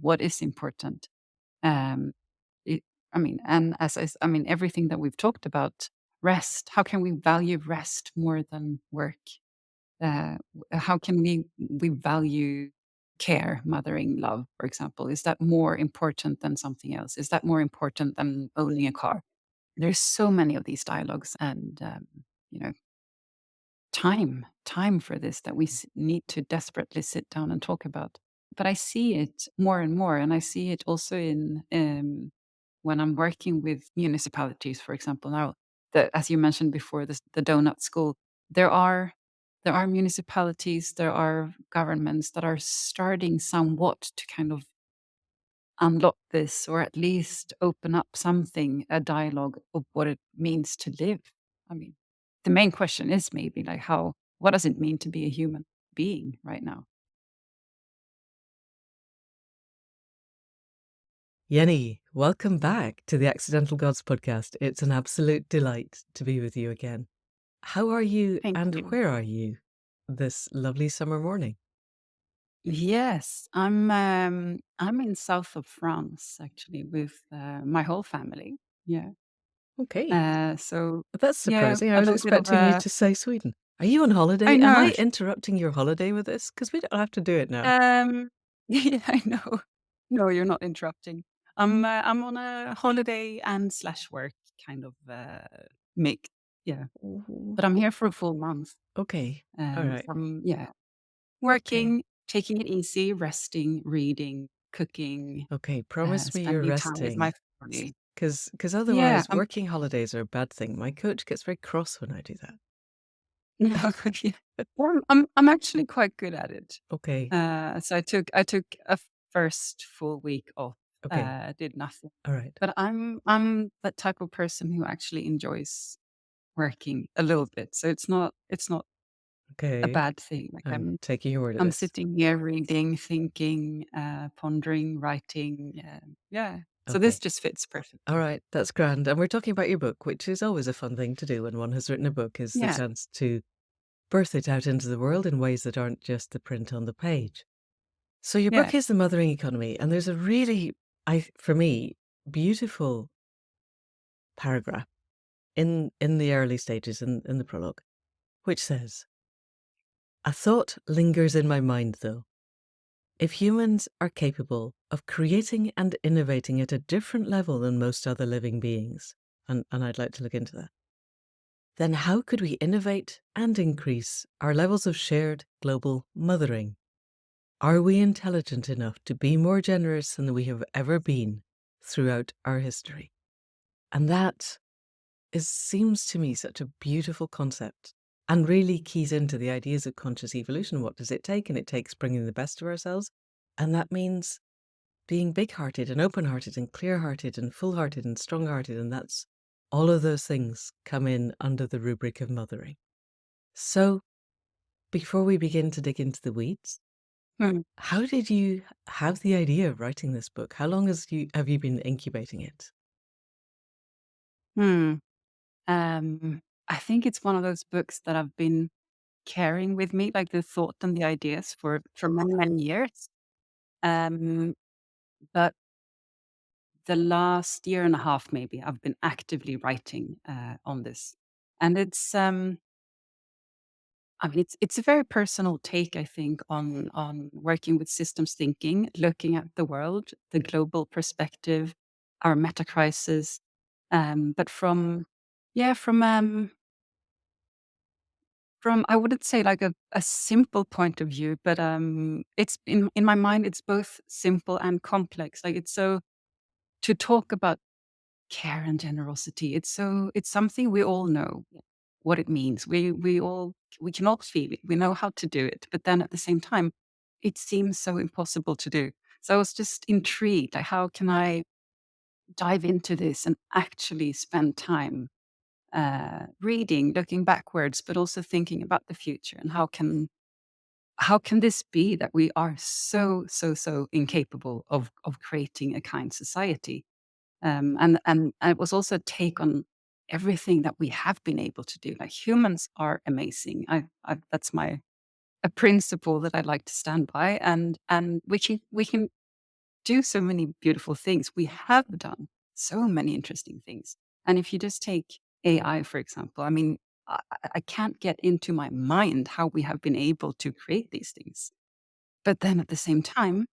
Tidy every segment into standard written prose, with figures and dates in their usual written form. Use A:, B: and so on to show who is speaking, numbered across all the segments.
A: what is important. Um, it, I mean, and I mean, everything that we've talked about, rest. How can we value rest more than work? How can we value care, mothering, love, for example? Is that more important than something else? Is that more important than owning a car? There's so many of these dialogues, and you know, time for this that we need to desperately sit down and talk about. But I see it more and more, and I see it also in when I'm working with municipalities, for example. Now, as you mentioned before, the donut school, there are municipalities, there are governments that are starting somewhat to kind of unlock this, or at least open up something, a dialogue of what it means to live. I mean, the main question is maybe like what does it mean to be a human being right now?
B: Jenny, welcome back to the Accidental Gods podcast. It's an absolute delight to be with you again. How are you
A: Thank
B: and
A: you.
B: where are you this lovely summer morning?
A: Yes, I'm in south of France actually with my whole family. Yeah.
B: Okay,
A: So
B: that's
A: yeah,
B: surprising. I
A: a
B: was
A: little bit of
B: expecting you
A: a
B: to say Sweden. Are you on
A: I
B: holiday? Am
A: know.
B: I interrupting your holiday with this? Because we don't have to do it now.
A: Yeah, I know. No, you're not interrupting. I'm on a holiday and slash work kind of mix. Yeah,
B: Ooh,
A: but I'm here for a full month.
B: okay, all right,
A: From yeah,
B: okay,
A: working, taking it easy, resting, reading, cooking,
B: okay. Promise me you're
A: spending time with my
B: resting.
A: family.
B: Because
A: Yeah,
B: otherwise, working holidays are a bad thing. My coach gets very cross when I do that.
A: no, yeah. Well, I'm actually quite good at it.
B: Okay,
A: So I took a first full week off.
B: okay,
A: Did nothing.
B: all right.
A: But I'm that type of person who actually enjoys working a little bit. So it's not a
B: Okay,
A: bad thing. Like
B: I'm
A: I'm
B: taking your word at
A: I'm
B: this.
A: sitting here reading, thinking, pondering, writing. Yeah. So this
B: Okay.
A: just fits
B: All
A: perfectly.
B: right, that's grand. And we're talking about your book, which is always a fun thing to do when one has written a book, is the
A: Yeah.
B: chance to birth it out into the world in ways that aren't just the print on the page. So your book is
A: Yes.
B: The Mothering Economy, and there's a really, for me, beautiful paragraph in the early stages in the prologue, which says, "A thought lingers in my mind, though. If humans are capable of creating and innovating at a different level than most other living beings," and I'd like to look into that, "then how could we innovate and increase our levels of shared global mothering? Are we intelligent enough to be more generous than we have ever been throughout our history?" And that seems to me such a beautiful concept and really keys into the ideas of conscious evolution. What does it take? And it takes bringing the best of ourselves. And that means being big-hearted and open-hearted and clear-hearted and full-hearted and strong-hearted. And that's all of those things come in under the rubric of mothering. So before we begin to dig into the weeds,
A: Hmm.
B: how did you have the idea of writing this book? How long have you been incubating it?
A: Hmm. I think it's one of those books that I've been carrying with me, like the thought and the ideas for many, many years. Um, but the last year and a half, maybe, I've been actively writing on this, and it's I mean, it's a very personal take, I think, on working with systems thinking, looking at the world, the global perspective, our meta crisis, but yeah, from I wouldn't say like a simple point of view, but it's in my mind, it's both simple and complex. Like it's so to talk about care and generosity. It's something we all know what it means. We can all feel it. We know how to do it, but then at the same time, it seems so impossible to do. So I was just intrigued. Like, how can I dive into this and actually spend time reading, looking backwards, but also thinking about the future and how can this be that we are so incapable of creating a kind society? And it was also a take on everything that we have been able to do. Like humans are amazing. That's my a principle that I like to stand by, and we can. do so many beautiful things. We have done so many interesting things. And if you just take AI, for example, I mean, I can't get into my mind how we have been able to create these things. But then at the same time,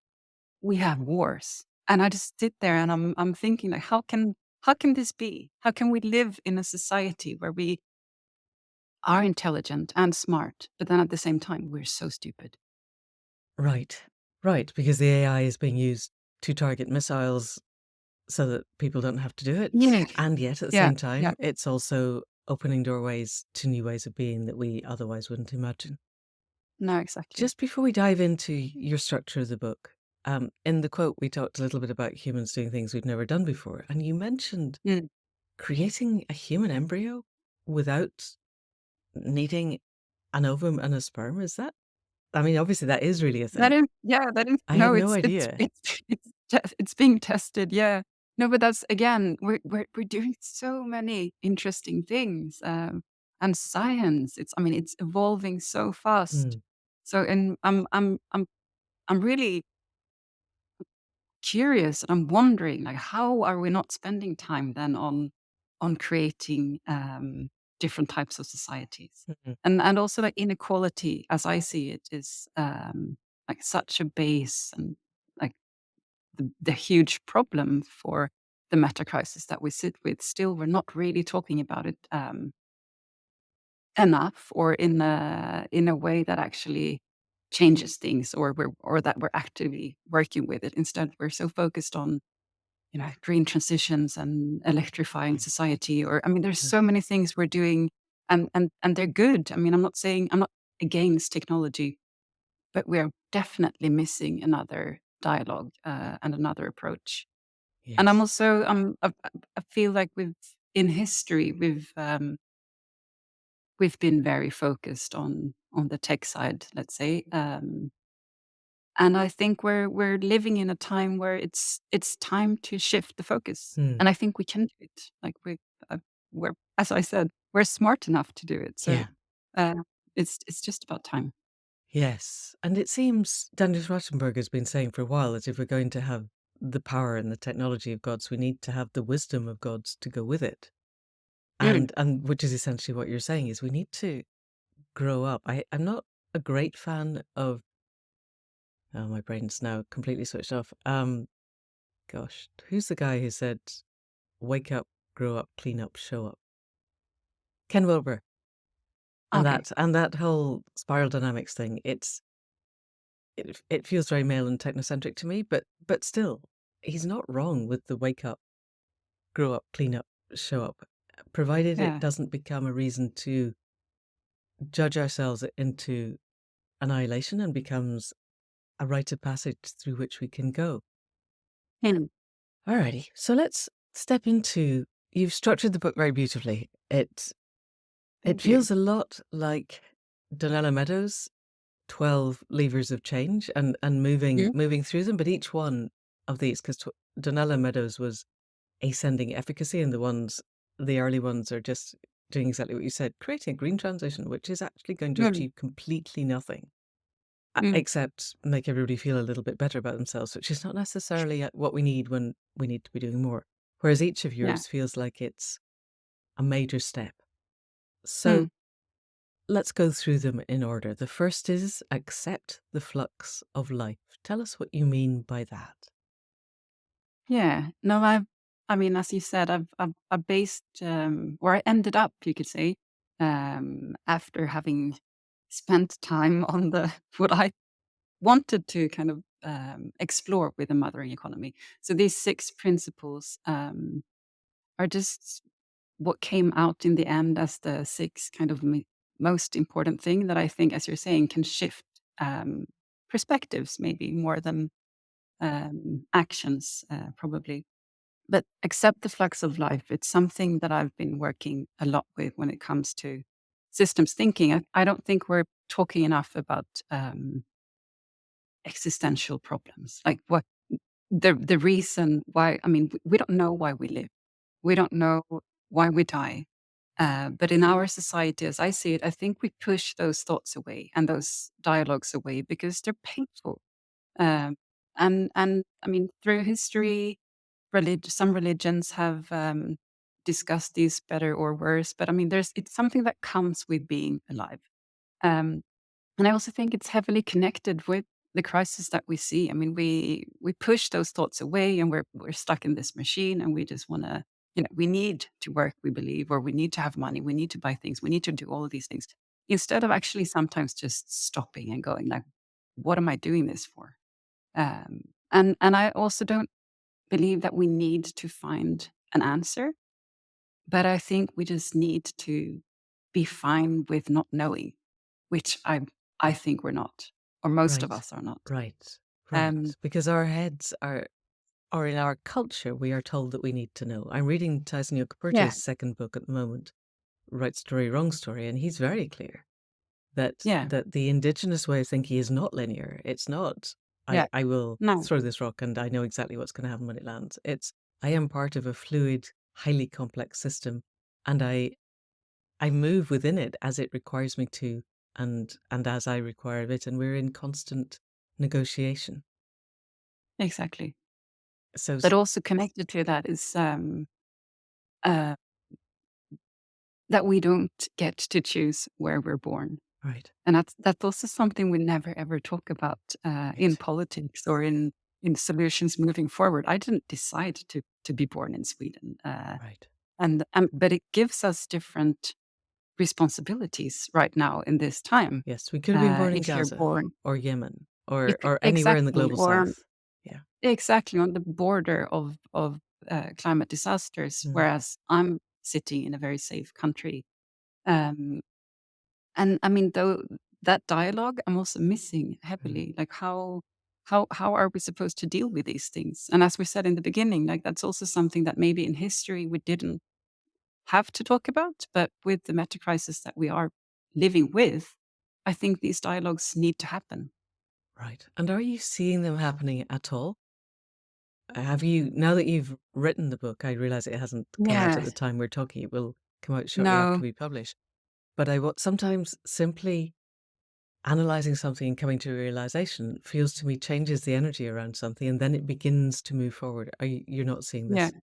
A: we have wars. And I just sit there and I'm thinking like, how can this be? How can we live in a society where we are intelligent and smart, but then at the same time we're so stupid?
B: Right. Right, because the AI is being used to target missiles so that people don't have to do it,
A: Yeah.
B: and yet at the
A: Yeah.
B: same
A: Yeah.
B: time, it's also opening doorways to new ways of being that we otherwise wouldn't imagine.
A: No, exactly.
B: Just before we dive into your structure of the book, in the quote, we talked a little bit about humans doing things we've never done before, and you mentioned
A: Mm.
B: creating a human embryo without needing an ovum and a sperm. Is that? I mean, obviously, that is really a
A: That
B: thing.
A: is, yeah, that is,
B: I had
A: no,
B: no idea.
A: it's being tested, yeah. No, but that's again, we're doing so many interesting things, and science, it's, I mean, it's evolving so fast.
B: Mm,
A: So, and I'm really curious, and I'm wondering, like, how are we not spending time then on creating, different types of societies?
B: mhm,
A: And also, like, inequality, as I see it, is, like, such a base and, like, the huge problem for the meta crisis that we sit with. Still, we're not really talking about it, enough, or in a way that actually changes things, or that we're actively working with it. Instead, we're so focused on, green transitions and electrifying society, or, I mean, there's
B: yeah,
A: so many things we're doing, and they're good. I mean, I'm not against technology, but we're definitely missing another dialogue, and another approach. And I'm
B: yes.
A: also, I feel like in history, we've been very focused on the tech side, let's say, and I think we're living in a time where it's time to shift the focus,
B: Mm,
A: and I think we can do it. Like, we're, as I said, we're smart enough to do it. So,
B: yeah,
A: uh, it's just about time.
B: yes. And it seems Daniel Rothenberg has been saying for a while that if we're going to have the power and the technology of gods, we need to have the wisdom of gods to go with it.
A: Mm.
B: And which is essentially what you're saying is we need to grow up. I'm not a great fan of oh, my brain's now completely switched off. Gosh, who's the guy who said, "Wake up, grow up, clean up, show up"? Ken Wilber,
A: Okay.
B: and that whole spiral dynamics thing. It feels very male and technocentric to me, but still, he's not wrong with the wake up, grow up, clean up, show up, provided it
A: Yeah.
B: doesn't become a reason to judge ourselves into annihilation and becomes a rite of passage through which we can go.
A: Mm.
B: Alrighty, so let's step into. You've structured the book very beautifully. It
A: Thank you.
B: feels a lot like Donella Meadows' 12 levers of change and
A: Mm.
B: moving through them, but each one of these, because Donella Meadows was ascending efficacy, and the early ones are just doing exactly what you said, creating a green transition, which is actually going to
A: Mm.
B: achieve completely nothing,
A: Mm.
B: except make everybody feel a little bit better about themselves, which is not necessarily what we need when we need to be doing more. Whereas each of
A: Yeah.
B: yours feels like it's a major step. So
A: Mm.
B: let's go through them in order. The first is accept the flux of life. Tell us what you mean by that.
A: Yeah. No, I mean, as you said, I've based, where I ended up, you could say, after having spent time on the what I wanted to kind of, explore with the mothering economy. So these 6 principles, are just what came out in the end as the 6 kind of most important thing that I think, as you're saying, can shift, perspectives maybe more than, actions, probably. But accept the flux of life. It's something that I've been working a lot with when it comes to systems thinking. I don't think we're talking enough about, existential problems. Like, what the reason why, I mean, we don't know why we live. We don't know why we die. But in our society, as I see it, I think we push those thoughts away and those dialogues away because they're painful. Um, And I mean, through history, some religions have discussed these better or worse, but I mean, it's something that comes with being alive. Um, and I also think it's heavily connected with the crisis that we see. I mean, we push those thoughts away, and we're stuck in this machine, and we just want to, we need to work, we believe, or we need to have money, we need to buy things, we need to do all of these things, instead of actually sometimes just stopping and going like, what am I doing this for? And I also don't believe that we need to find an answer, but I think we just need to be fine with not knowing, which I think we're not, or most of
B: Right.
A: us are not.
B: Right.
A: Um,
B: Right. Because our heads are, or in our culture, we are told that we need to know. I'm reading Tyson
A: yeah,
B: Yokopurte's second book at the moment, Right Story, Wrong Story, and he's very clear that
A: yeah,
B: the indigenous way of thinking is not linear. It's not,
A: yeah.
B: I will
A: No,
B: throw this rock and I know exactly what's going to happen when it lands. It's, I am part of a fluid, highly complex system, and I move within it as it requires me to, and as I require of it, and we're in constant negotiation.
A: exactly.
B: So
A: But also connected to that is uh, that we don't get to choose where we're born.
B: right,
A: And that's also something we never ever talk about in
B: right,
A: politics or in solutions moving forward. I didn't decide to be born in Sweden,
B: right.
A: and but it gives us different responsibilities right now in this time.
B: Yes, we could have been born in
A: If you're
B: Gaza
A: born,
B: or Yemen or anywhere in the
A: exactly,
B: global
A: or
B: south. Yeah.
A: exactly on the border of climate disasters,
B: Mm,
A: whereas I'm sitting in a very safe country. Um, And I mean, though that dialogue, I'm also missing
B: mm,
A: heavily. Like how are we supposed to deal with these things? And as we said in the beginning, like that's also something that maybe in history we didn't have to talk about, but with the meta crisis that we are living with, I think these dialogues need to happen.
B: right. And are you seeing them happening at all? Have you, now that you've written the book, I realize it hasn't come out at
A: Yeah.
B: the time we're talking, it will come out shortly after
A: No.
B: we publish. But I sometimes simply analyzing something and coming to a realization feels to me changes the energy around something and then it begins to move forward. You're not seeing
A: Yeah.
B: this?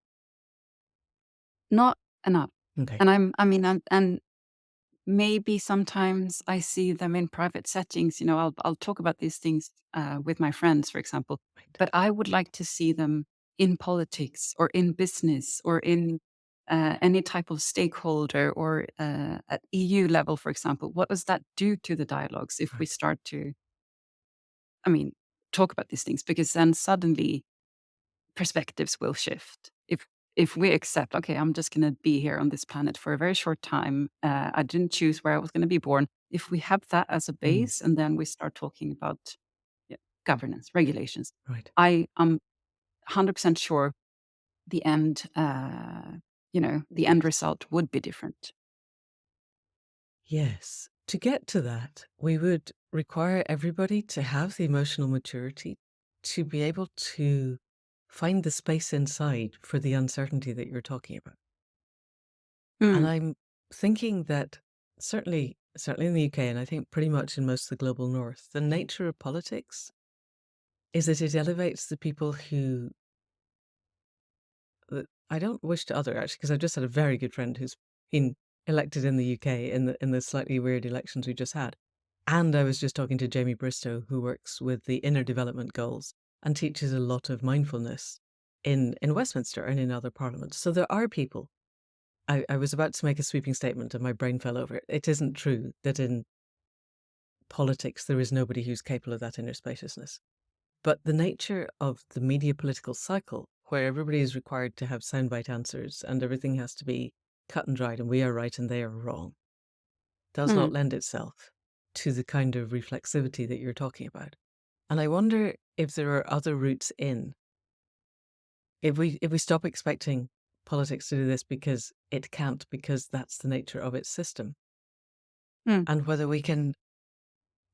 A: Not enough.
B: Okay.
A: And I mean, and maybe sometimes I see them in private settings. I'll talk about these things with my friends, for example.
B: Right.
A: But I would like to see them in politics or in business or in any type of stakeholder or at EU level, for example. What does that do to the dialogues if we
B: Right.
A: start to, I mean, talk about these things? Because then suddenly perspectives will shift. If we accept, okay, I'm just going to be here on this planet for a very short time. I didn't choose where I was going to be born. If we have that as a
B: Mm,
A: base, and then we start talking about yeah, governance, regulations,
B: right.
A: I am 100% sure the end, the end result would be different.
B: Yes. To get to that, we would require everybody to have the emotional maturity to be able to find the space inside for the uncertainty that you're talking about. And
A: Mm,
B: I'm thinking that certainly in the UK, and I think pretty much in most of the global north, the nature of politics is that it elevates the people who I don't wish to other actually, because I've just had a very good friend who's been elected in the UK in the slightly weird elections we just had. And I was just talking to Jamie Bristow, who works with the Inner Development Goals and teaches a lot of mindfulness in Westminster and in other parliaments. So there are people. I was about to make a sweeping statement and my brain fell over it. It isn't true that in politics there is nobody who's capable of that inner spaciousness. But the nature of the media political cycle, where everybody is required to have soundbite answers and everything has to be cut and dried and we are right and they are wrong, does not
A: mm,
B: lend itself to the kind of reflexivity that you're talking about. And I wonder if there are other routes in. If we stop expecting politics to do this because it can't, because that's the nature of its system,
A: mm,
B: and whether we can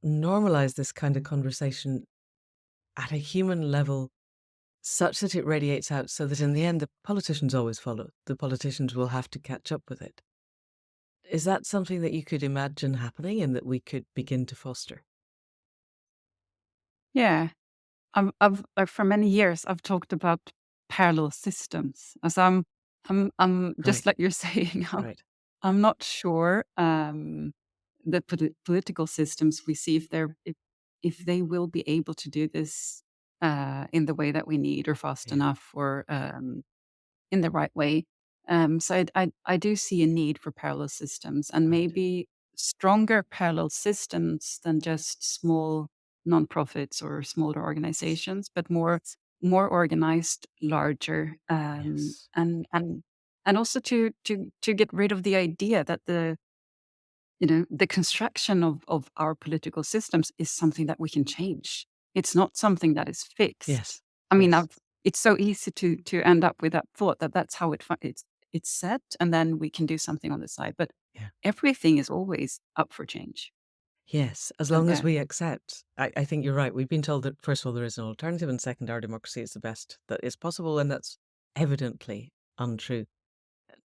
B: normalize this kind of conversation at a human level such that it radiates out so that in the end the politicians always follow. The politicians will have to catch up with it. Is that something that you could imagine happening and that we could begin to foster?
A: yeah. For many years, I've talked about parallel systems. As I'm just
B: Right,
A: like you're saying,
B: right.
A: I'm not sure the political systems we see if they will be able to do this in the way that we need, or fast
B: Yeah,
A: enough, or in the right way. So I do see a need for parallel systems, and
B: right.
A: maybe stronger parallel systems than just small nonprofits or smaller
B: Yes,
A: organizations, but more organized, larger,
B: yes,
A: and also to get rid of the idea that the construction of our political systems is something that we can change. It's not something that is fixed.
B: yes,
A: I mean,
B: yes.
A: it's so easy to end up with that thought that that's how it's set, and then we can do something on the side. But
B: Yeah.
A: everything is always up for change.
B: Yes, as
A: So
B: long as
A: yeah,
B: we accept. I think you're right. We've been told that, first of all, there is an alternative, and second, our democracy is the best that is possible, and that's evidently untrue.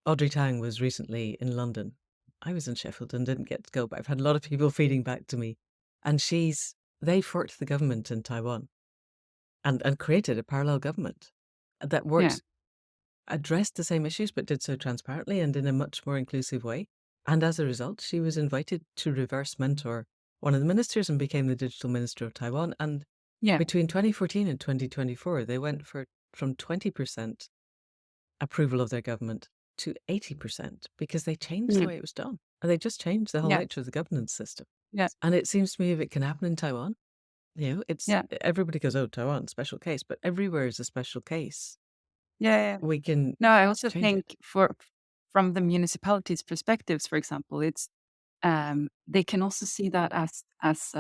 B: Audrey Tang was recently in London. I was in Sheffield and didn't get to go, but I've had a lot of people feeding back to me. And they forked the government in Taiwan and created a parallel government that
A: yeah,
B: addressed the same issues, but did so transparently and in a much more inclusive way. And as a result, she was invited to reverse mentor one of the ministers and became the digital minister of Taiwan. And
A: yeah,
B: between 2014 and 2024, they went from 20% approval of their government to 80% because they changed the
A: yeah,
B: way it was done. And they just changed the whole
A: yeah,
B: nature of the governance system.
A: yeah,
B: And it seems to me if it can happen in Taiwan, it's
A: yeah,
B: everybody goes, oh, Taiwan, special case, but everywhere is a special case.
A: yeah, yeah.
B: We can
A: No, I also
B: change
A: think
B: it.
A: from the municipalities' perspectives, for example, they can also see that as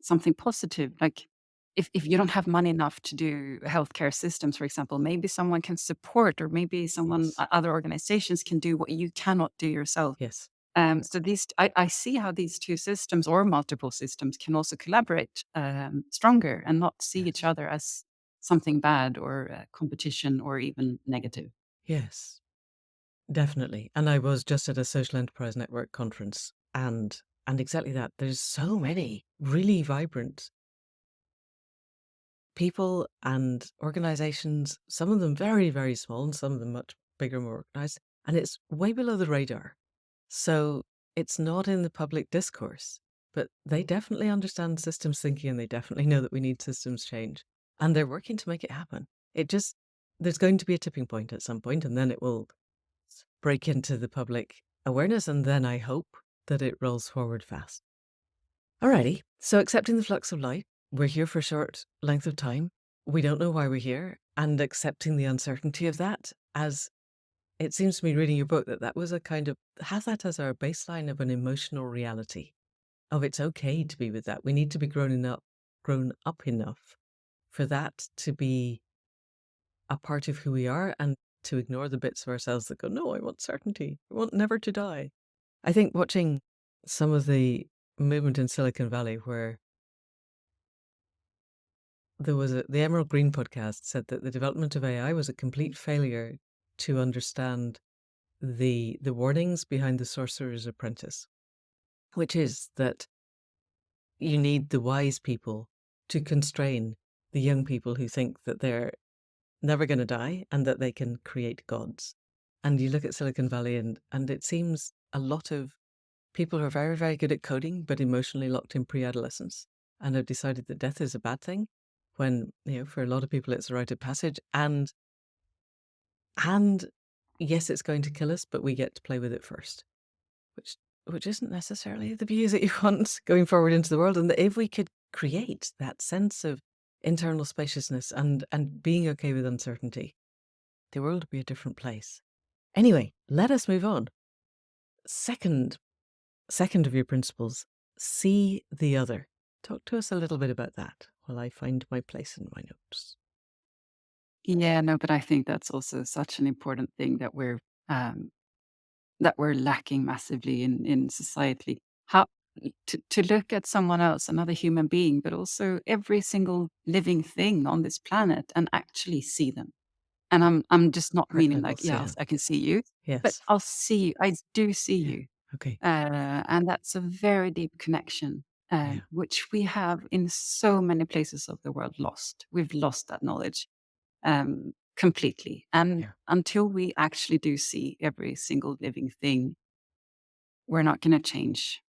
A: something positive. Like if you don't have money enough to do healthcare systems, for example, maybe someone can support, or maybe
B: Yes.
A: other organizations can do what you cannot do yourself.
B: Yes.
A: So I see how these two systems, or multiple systems, can also collaborate stronger and not see each
B: Yes.
A: other as something bad, or competition, or even negative.
B: Yes. Definitely. And I was just at a social enterprise network conference and exactly that. There's so many really vibrant people and organizations, some of them very, very small and some of them much bigger, more organized. And it's way below the radar. So it's not in the public discourse, but they definitely understand systems thinking and they definitely know that we need systems change. And they're working to make it happen. There's going to be a tipping point at some point, and then it will break into the public awareness, and then I hope that it rolls forward fast. Alrighty, so accepting the flux of life, we're here for a short length of time. We don't know why we're here, and accepting the uncertainty of that, as it seems to me reading your book that was a kind of, have that as our baseline of an emotional reality, of it's okay to be with that. We need to be grown up enough for that to be a part of who we are, and to ignore the bits of ourselves that go, no, I want certainty. I want never to die. I think watching some of the movement in Silicon Valley where the Emerald Green podcast said that the development of AI was a complete failure to understand the warnings behind the Sorcerer's Apprentice, which is that you need the wise people to constrain the young people who think that they're never going to die and that they can create gods. And you look at Silicon Valley and it seems a lot of people who are very, very good at coding, but emotionally locked in pre-adolescence and have decided that death is a bad thing when, for a lot of people, it's a rite of passage. And yes, it's going to kill us, but we get to play with it first, which which isn't necessarily the views that you want going forward into the world. And that if we could create that sense of internal spaciousness and being okay with uncertainty, the world would be a different place. Anyway, let us move on. Second Second of your principles, see the other. Talk to us a little bit about that while I find my place in my notes.
A: Yeah, no, but I think that's also such an important thing um, that we're lacking massively in society. How to look at someone else, another human being, but also every single living thing on this planet, and actually see them. And I'm just not
B: Heart
A: meaning like,
B: levels,
A: yeah,
B: yeah.
A: I can see you, but
B: Yes.
A: I'll see you. I do see
B: Yeah.
A: you,
B: Okay.
A: and that's a very deep connection.
B: Yeah.
A: which we have in so many places of the world lost. We've lost that knowledge completely. And
B: Yeah.
A: until we actually do see every single living thing, we're not going to change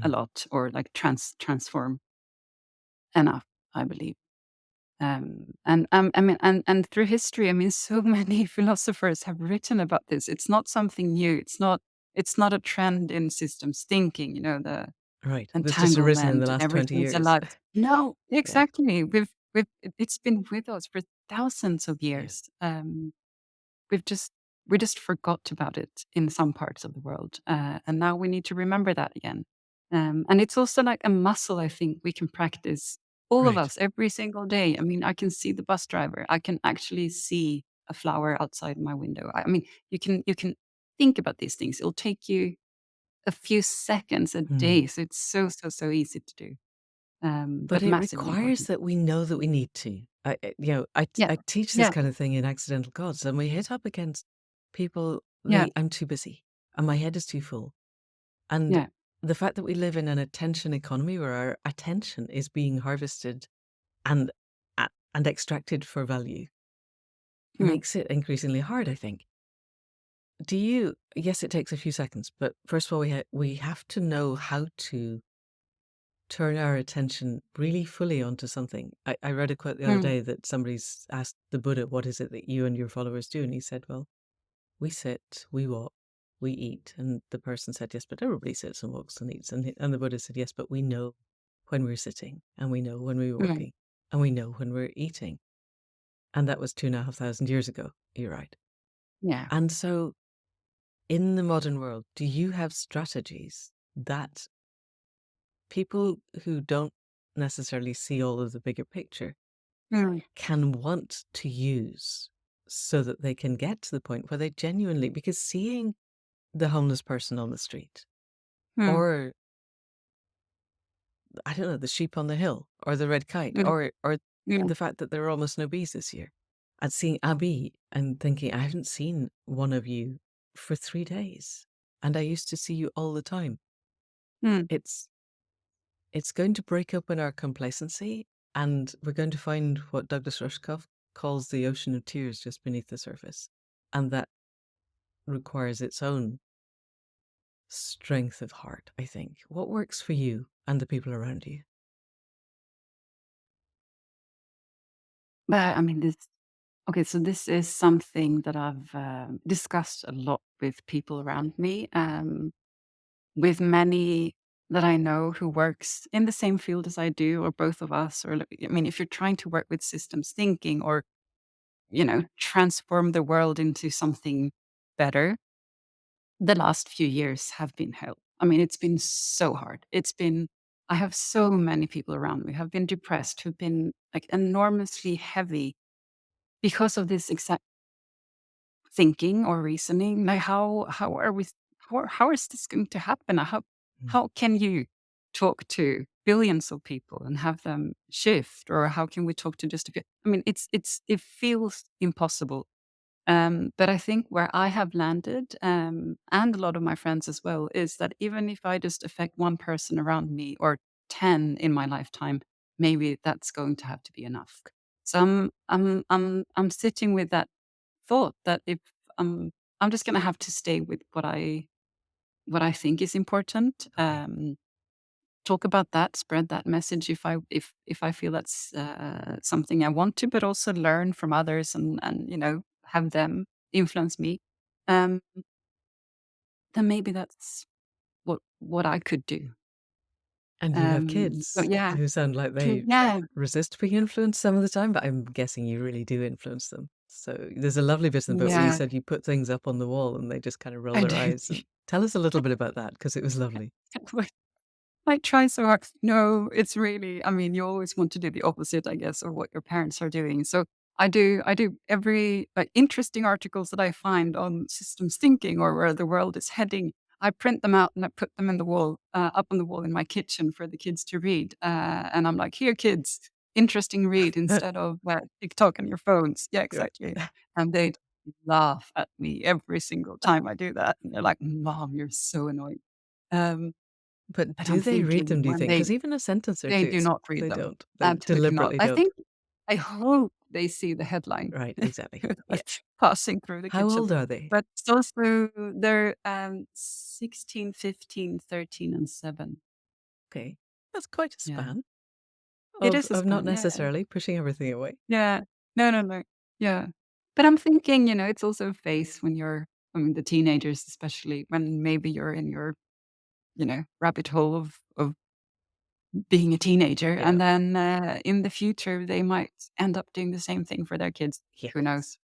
A: a
B: Mm.
A: lot or like transform enough, I believe. I mean, and through history, I mean, so many philosophers have written about this. It's not something new. It's not a trend in systems thinking. The
B: Right. That's just arisen in the
A: entanglement and
B: last 20
A: everything's
B: years.
A: alive. No,
B: Yeah.
A: exactly. It's been with us for thousands of
B: Yeah.
A: years. We've just we just forgot about it in some parts of the world, and now we need to remember that again. And it's also like a muscle. I think we can practice, all of
B: Right.
A: us, every single day. I mean, I can see the bus driver. I can actually see a flower outside my window. I mean, you can think about these things. It'll take you a few seconds a
B: Mm.
A: day, so it's so easy to do,
B: But
A: but
B: it
A: massively
B: requires
A: important.
B: that we know that we need to.
A: Yeah,
B: I teach this
A: yeah,
B: kind of thing in Accidental Gods, and we hit up against people,
A: yeah,
B: I'm too busy and my head is too full. And
A: yeah.
B: the fact that we live in an attention economy where our attention is being harvested and and extracted for value
A: Mm,
B: makes it increasingly hard, I think. Do you Yes, it takes a few seconds, but first of all, we have to know how to turn our attention really fully onto something. I read a quote the other
A: mm,
B: day that somebody's asked the Buddha, "What is it that you and your followers do?" And he said, "Well, we sit, we walk, we eat." And the person said, "Yes, but everybody sits and walks and eats." And the Buddha said, "Yes, but we know when we're sitting, and we know when we're
A: mm,
B: walking, and we know when we're eating." And that was 2,500 years ago. You're right.
A: yeah.
B: And so, in the modern world, do you have strategies that people who don't necessarily see all of the bigger picture
A: Mm,
B: can want to use so that they can get to the point where they genuinely, because seeing the homeless person on the street,
A: mm,
B: or I don't know, the sheep on the hill, or the red kite,
A: mm,
B: or
A: mm,
B: the fact that there are almost no bees this year, and seeing a bee and thinking, I haven't seen one of you for 3 days, and I used to see you all the time.
A: mm.
B: It's it's going to break open our complacency, and we're going to find what Douglas Rushkoff calls the ocean of tears just beneath the surface. And that requires its own strength of heart, I think. What works for you and the people around you?
A: But I mean, this okay, so this is something that I've discussed a lot with people around me, with many that I know who works in the same field as I do, or both of us. Or I mean, if you're trying to work with systems thinking, or transform the world into something better, the last few years have been hell. I mean, it's been so hard. I have so many people around me who have been depressed, who've been like enormously heavy because of this exact thinking or reasoning. Like, how are we? How is this going to happen? How
B: Mm.
A: how can you talk to billions of people and have them shift, or how can we talk to just a few? I mean, it feels impossible. But I think where I have landed, and a lot of my friends as well, is that even if I just affect one person around me, or 10 in my lifetime, maybe that's going to have to be enough. So I'm sitting with that thought that if I'm just gonna have to stay with what I think is important.
B: Okay.
A: Talk about that, spread that message if I feel that's something I want to, but also learn from others, and have them influence me. Um, then maybe that's what I could do.
B: And you have
A: But
B: kids
A: yeah,
B: who sound like they
A: yeah,
B: resist being influenced some of the time, but I'm guessing you really do influence them. So there's a lovely bit in the book where you
A: yeah,
B: said you put things up on the wall and they just kind of roll
A: I
B: their
A: do.
B: eyes. And tell us a little bit about that because it was lovely.
A: I try so hard. No, it's really, I mean, you always want to do the opposite, I guess, of what your parents are doing. So I do every interesting articles that I find on systems thinking or where the world is heading. I print them out and I put them in the wall, up on the wall in my kitchen for the kids to read. And I'm like, here, kids, interesting read instead of TikTok on your phones. Yeah,
B: Yeah.
A: exactly. And they laugh at me every single time I do that. And they're like, Mom, you're so annoying. Um,
B: But
A: But I'm
B: do they read
A: thinking
B: them, do you
A: when
B: think? Because even a sentence or
A: they
B: 2,
A: do not read
B: they
A: them.
B: don't. They
A: Absolutely not.
B: deliberately
A: I
B: don't.
A: think I hope they see the headline
B: Right, exactly. Yeah.
A: as passing through the
B: How
A: kitchen.
B: old are they?
A: But it's also they're 16, 15, 13, and 7.
B: Okay. That's quite a
A: Yeah.
B: span
A: It is a
B: of not
A: span, yeah.
B: necessarily pushing everything away.
A: Yeah. No, no, no. Yeah. But I'm thinking, it's also a phase when the teenagers especially, when maybe you're in your, rabbit hole of being a teenager,
B: Yeah.
A: and then, in the future, they might end up doing the same thing for their kids.
B: Yes.
A: Who knows?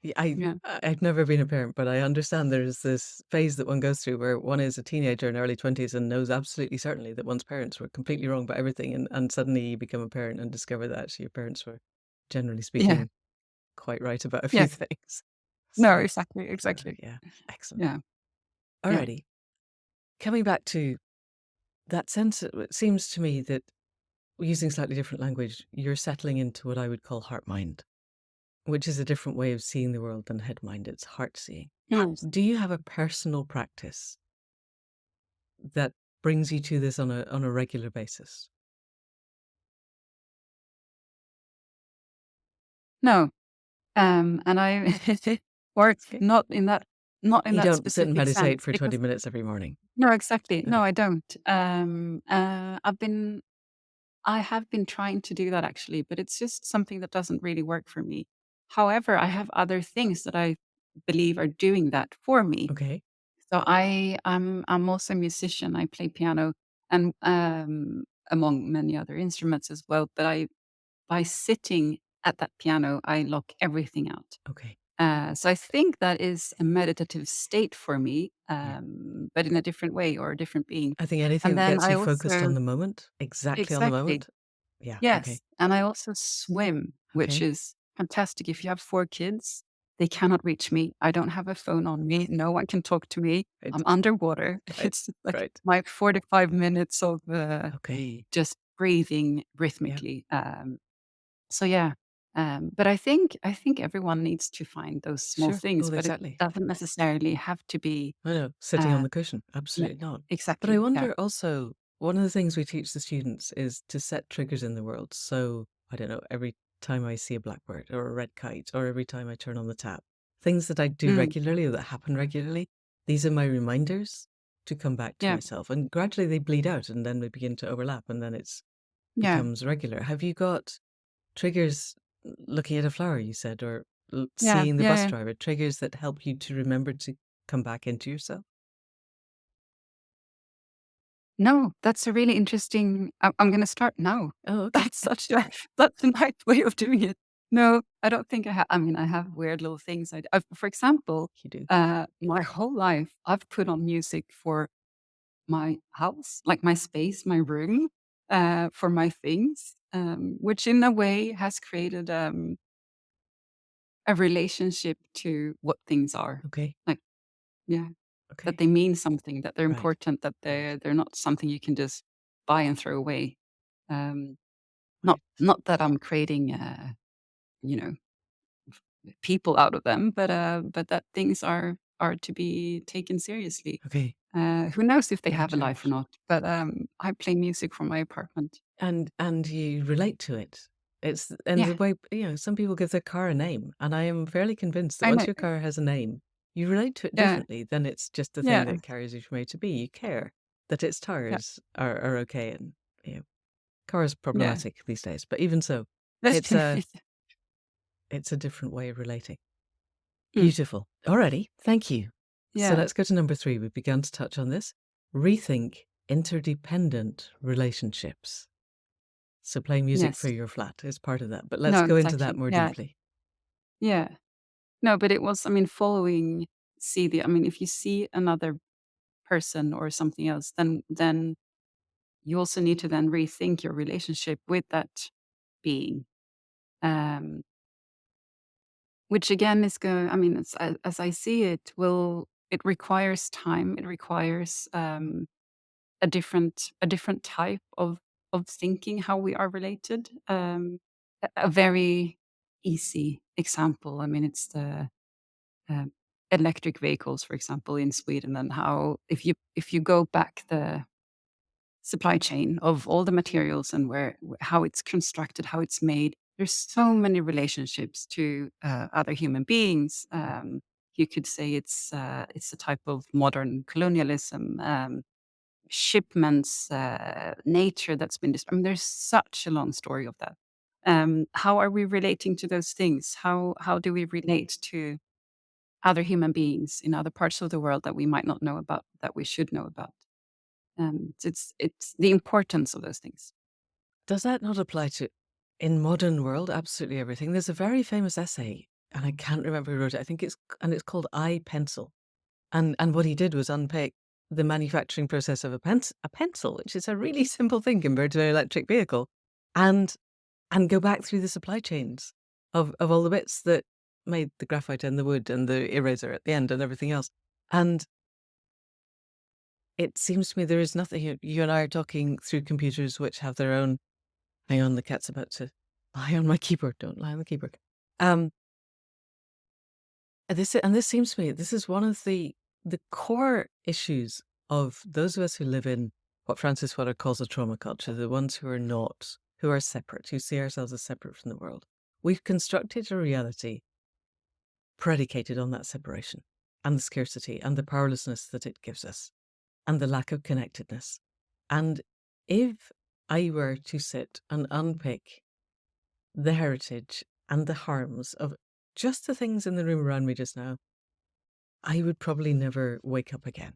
B: Yeah,
A: Yeah.
B: I've never been a parent, but I understand there's this phase that one goes through where one is a teenager in early 20s and knows absolutely certainly that one's parents were completely wrong about everything, and suddenly you become a parent and discover that actually your parents were, generally
A: Yeah.
B: speaking, quite right about a few
A: Yeah.
B: things.
A: No,
B: So
A: exactly, exactly.
B: yeah, excellent.
A: Yeah. Yeah.
B: Alrighty. Coming back to that sense, it seems to me that using slightly different language, you're settling into what I would call heart mind, which is a different way of seeing the world than head mind. It's heart seeing.
A: Yes.
B: Do you have a personal practice that brings you to this on a regular basis?
A: No. And I or
B: Okay.
A: not in
B: You
A: that
B: don't sit and
A: specific
B: meditate
A: sense,
B: for
A: because
B: 20 minutes every morning.
A: no, exactly. No,
B: Okay.
A: I don't. I have been trying to do that actually, but it's just something that doesn't really work for me. However, I have other things that I believe are doing that for me.
B: Okay.
A: So I'm also a musician. I play piano and among many other instruments as well. But by sitting at that piano, I lock everything out.
B: Okay.
A: So I think that is a meditative state for me,
B: Yeah.
A: but in a different way or a different being.
B: I think anything
A: And
B: that
A: then
B: gets
A: I
B: you focused
A: also
B: on the moment, exactly on the
A: exactly.
B: moment. Yeah. Okay.
A: Yes, and I also swim, which
B: Okay.
A: is fantastic. If you have 4 kids, they cannot reach me. I don't have a phone on me. No one can talk to me.
B: Right.
A: I'm underwater.
B: Right.
A: It's like
B: Right.
A: my 45 minutes of,
B: Okay.
A: just breathing
B: Yeah.
A: rhythmically. So yeah, but I think everyone needs to find those small
B: Sure.
A: things,
B: Well,
A: but it
B: exactly.
A: doesn't necessarily have to be,
B: I know, sitting on
A: uh
B: the cushion,
A: yeah,
B: absolutely not. But I
A: exactly, yeah.
B: wonder also, one of the things we teach the students is to set triggers in the world. So, I don't know, every time I see a blackbird or a red kite, or every time I turn on the tap, things that I do
A: Mm,
B: regularly or that happen regularly, these are my reminders to come back to
A: yeah,
B: myself. And gradually they bleed out and then they begin to overlap and then it's
A: yeah,
B: becomes regular. Have you got triggers, looking at a flower, you said, or
A: yeah,
B: seeing the
A: yeah,
B: bus
A: yeah.
B: driver, triggers that help you to remember to come back into yourself?
A: No, that's a really interesting. I'm gonna start now.
B: Oh, okay.
A: That's such a that's a nice way of doing it. No, I don't think I have. I mean, I have weird little things. For example,
B: You do.
A: my whole life I've put on music for my house, like my space, my room, for my things, which in a way has created a relationship to what things are.
B: Okay.
A: Like, yeah, that
B: Okay.
A: they mean something, that they're
B: Right.
A: important, that
B: Right.
A: they're not something you can just buy and throw away. Um, not
B: Right.
A: not that I'm creating, you know, people out of them, but that things are to be taken seriously.
B: Okay.
A: Who knows if they
B: And
A: have a life or
B: cherished.
A: not? But I play music from my apartment.
B: And you relate to it. It's and the
A: Yeah,
B: way, some people give their car a name, and I am fairly convinced that
A: I
B: once
A: know.
B: your car has a name, you relate to it
A: Yeah,
B: differently than it's just the thing
A: yeah,
B: that carries you from A to B. You care that its
A: yeah,
B: tires are okay, and you know, cars
A: yeah.
B: problematic these days, but even so, it's a it's a different way of relating.
A: Mm,
B: Beautiful. Alrighty, thank you. So
A: yeah.
B: let's go to number 3. We've begun to touch on this. Rethink interdependent relationships. So playing music for
A: Yes.
B: your flat is part of that, but let's
A: No,
B: go into that
A: exactly.
B: more
A: Yeah,
B: deeply.
A: yeah. No, but it was, following if you see another person or something else, then you also need to then rethink your relationship with that being. Um, which again is going. It's, as I see it, it requires time. It requires a different type of thinking how we are related. A very easy example. It's the um, electric vehicles, for example, in Sweden, and how if you go back supply chain of all the materials and how it's constructed, how it's made. There's so many relationships to other human beings. You could say it's a type of modern colonialism, shipments, nature that's been destroyed. I mean, there's such a long story of that. How are we relating to those things? How do we relate to other human beings in other parts of the world that we might not know about, that we should know about? It's the importance of those things.
B: Does that not apply to, in modern world, absolutely everything? There's a very famous essay, and I can't remember who wrote it. I think it's called I Pencil. And what he did was unpick the manufacturing process of a pencil, which is a really simple thing compared to an electric vehicle, and and go back through the supply chains of all the bits that made the graphite and the wood and the eraser at the end and everything else. And it seems to me there is nothing. You and I are talking through computers which have their own. Hang on, the cat's about to lie on my keyboard. Don't lie on the keyboard. Um, this seems to me this is one of the core issues of those of us who live in what Francis Water calls a trauma culture, the ones who are not, who are separate, who see ourselves as separate from the world. We've constructed a reality predicated on that separation and the scarcity and the powerlessness that it gives us and the lack of connectedness. And if I were to sit and unpick the heritage and the harms of just the things in the room around me just now, I would probably never wake up again.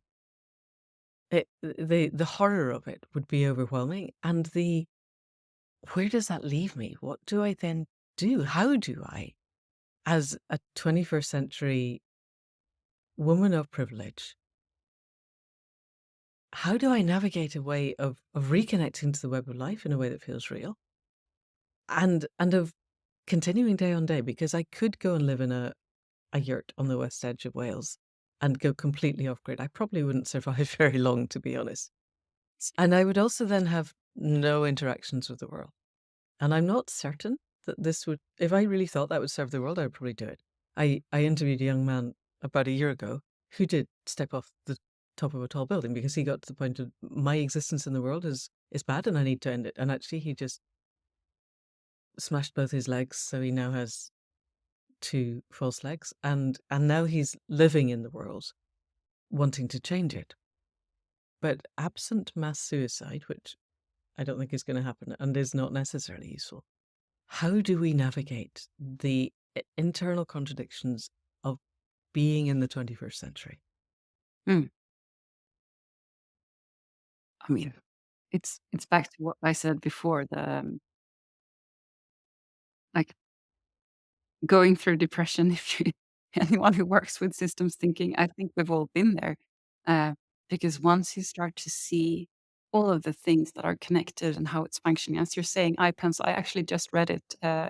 B: The horror of it would be overwhelming, and the where does that leave me? What do I then do? How do I, as a 21st century woman of privilege, how do I navigate a way of reconnecting to the web of life in a way that feels real, and of continuing day on day? Because I could go and live in a yurt on the west edge of Wales and go completely off grid. I probably wouldn't survive very long, to be honest. And I would also then have no interactions with the world. And I'm not certain that this would, if I really thought that would serve the world, I would probably do it. I interviewed a young man about a year ago who did step off the top of a tall building because he got to the point of my existence in the world is bad and I need to end it. And actually he just smashed both his legs, so he now has two false legs, and now he's living in the world, wanting to change it. But absent mass suicide, which I don't think is going to happen and is not necessarily useful, how do we navigate the internal contradictions of being in the 21st century?
A: Mm. I mean, it's back to what I said before, like, going through depression. If you anyone who works with systems thinking, I think we've all been there, uh, because once you start to see all of the things that are connected and how it's functioning, as you're saying, iPencil, I actually just read it,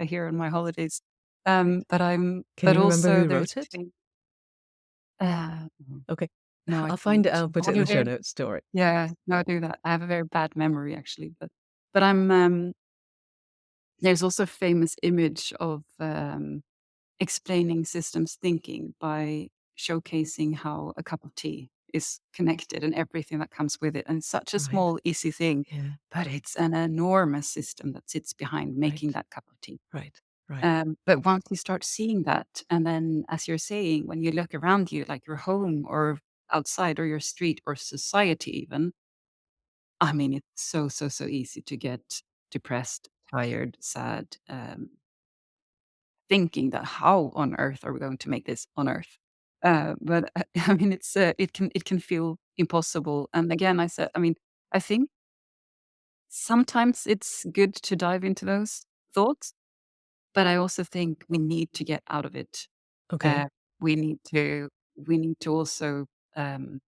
A: here on my holidays,
B: Can
A: but
B: you remember
A: also
B: who
A: there's
B: wrote it?
A: thing uh,
B: Okay.
A: no, I
B: I'll find
A: can't.
B: it. I'll
A: I
B: put it
A: have
B: in
A: a
B: the show
A: very
B: notes. Don't worry.
A: yeah, no, I do that. I have a very bad memory actually, but there's also a famous image of, explaining systems thinking by showcasing how a cup of tea is connected and everything that comes with it. And it's such a
B: Right.
A: small, easy thing,
B: Yeah.
A: but it's an enormous system that sits behind making
B: Right.
A: that cup of tea.
B: Right. Right.
A: But once you start seeing that, and then as you're saying, when you look around you, like your home or outside or your street or society, even, I mean, it's so, so, so easy to get depressed, tired, sad, thinking that how on earth are we going to make this on earth? But I mean, it can feel impossible. And again, I mean, I think sometimes it's good to dive into those thoughts, but I also think we need to get out of it.
B: Okay.
A: Uh, we need to we need to also um,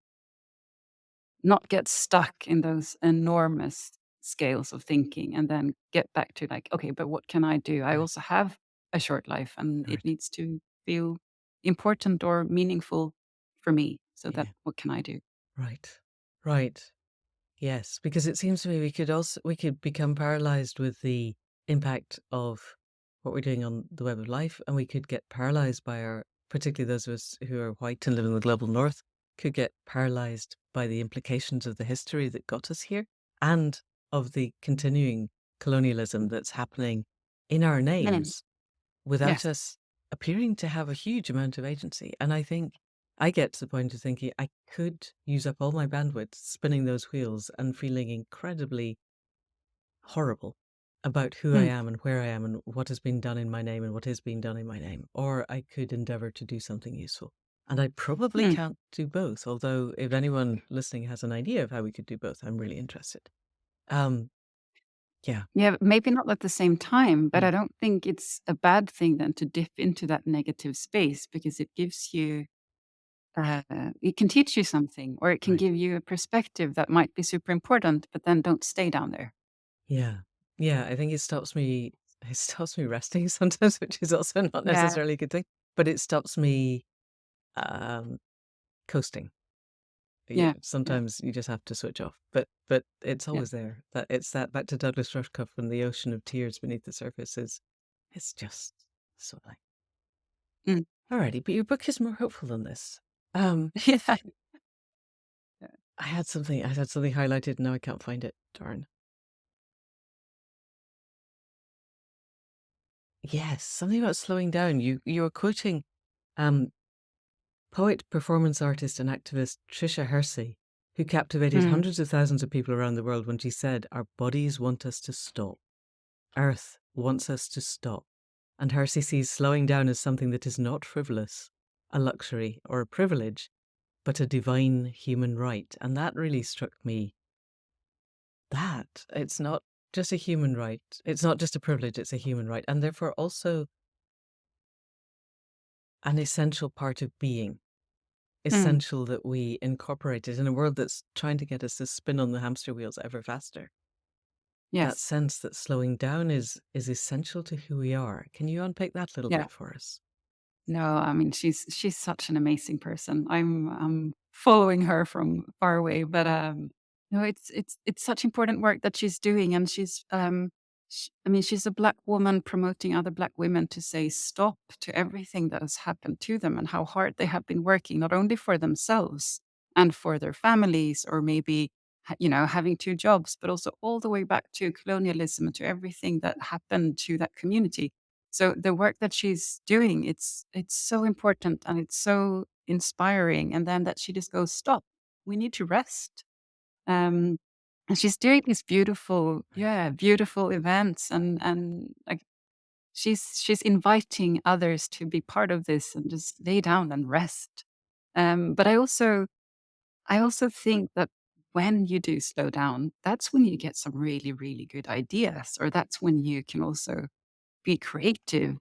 A: not get stuck in those enormous scales of thinking and then get back to like, okay, but what can I do? I
B: Right.
A: also have a short life and it
B: Right.
A: needs to feel important or meaningful for me. So that
B: Yeah.
A: what can I do?
B: Right. Right. Yes, because it seems to me we could become paralyzed with the impact of what we're doing on the web of life, and we could get paralyzed by our, particularly those of us who are white and live in the global north, could get paralyzed by the implications of the history that got us here. and of the continuing colonialism that's happening in our
A: Mm.
B: names without
A: Yes.
B: us appearing to have a huge amount of agency. And I think I get to the point of thinking I could use up all my bandwidth spinning those wheels and feeling incredibly horrible about who I
A: Mm.
B: am and where I am and what has been done in my name and what is being done in my name. Or I could endeavor to do something useful. And I probably
A: Mm.
B: can't do both. Although, if anyone listening has an idea of how we could do both, I'm really interested. Um, yeah.
A: Yeah, maybe not at the same time, but I
B: Mm,
A: don't think it's a bad thing then to dip into that negative space because it gives you, uh, it can teach you something or it can
B: right.
A: give you a perspective that might be super important, but then don't stay down there.
B: Yeah. Yeah. I think it stops me. It stops me resting sometimes, which is also not
A: Yeah,
B: necessarily a good thing. But it stops me um, coasting.
A: yeah, yeah,
B: Sometimes you just have to switch off, but it's
A: yeah.
B: always there. That it's that back to Douglas Rushkoff and the ocean of tears beneath the surface is it's just so nice.
A: Mm.
B: Alrighty, but your book is more hopeful than this. Um,
A: Yeah. Yeah.
B: I had something highlighted, now I can't find it. Darn. Yes, something about slowing down. You were quoting um poet, performance artist, and activist Trisha Hersey, who captivated
A: Mm.
B: hundreds of thousands of people around the world when she said, "Our bodies want us to stop. Earth wants us to stop." And Hersey sees slowing down as something that is not frivolous, a luxury, or a privilege, but a divine human right. And that really struck me that it's not just a human right. It's not just a privilege, it's a human right. And therefore also an essential part of being.
A: Mm.
B: Essential that we incorporate it in a world that's trying to get us to spin on the hamster wheels ever faster. That
A: Yes.
B: sense that slowing down is essential to who we are. Can you unpick that a little
A: Yeah.
B: bit for us?
A: No, I mean, she's such an amazing person. I'm following her from far away, but, no, it's such important work that she's doing, and I mean, she's a Black woman promoting other Black women to say stop to everything that has happened to them and how hard they have been working, not only for themselves and for their families or maybe, having 2 jobs, but also all the way back to colonialism and to everything that happened to that community. So the work that she's doing, it's so important and it's so inspiring. And then that she just goes, "Stop. We need to rest." Um, and she's doing these beautiful,
B: Right.
A: yeah, beautiful events, and like she's inviting others to be part of this and just lay down and rest. But I also think that when you do slow down, that's when you get some really, really good ideas, or that's when you can also be creative,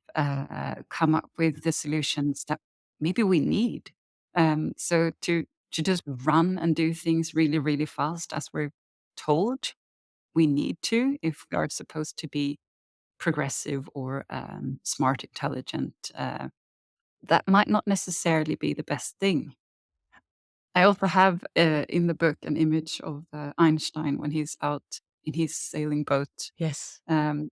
A: come up with the solutions that maybe we need. So to just run and do things really, really fast as we're told we need to if we are supposed to be progressive or smart, intelligent, that might not necessarily be the best thing. I also have in the book an image of Einstein when he's out in his sailing boat
B: Yes.
A: um,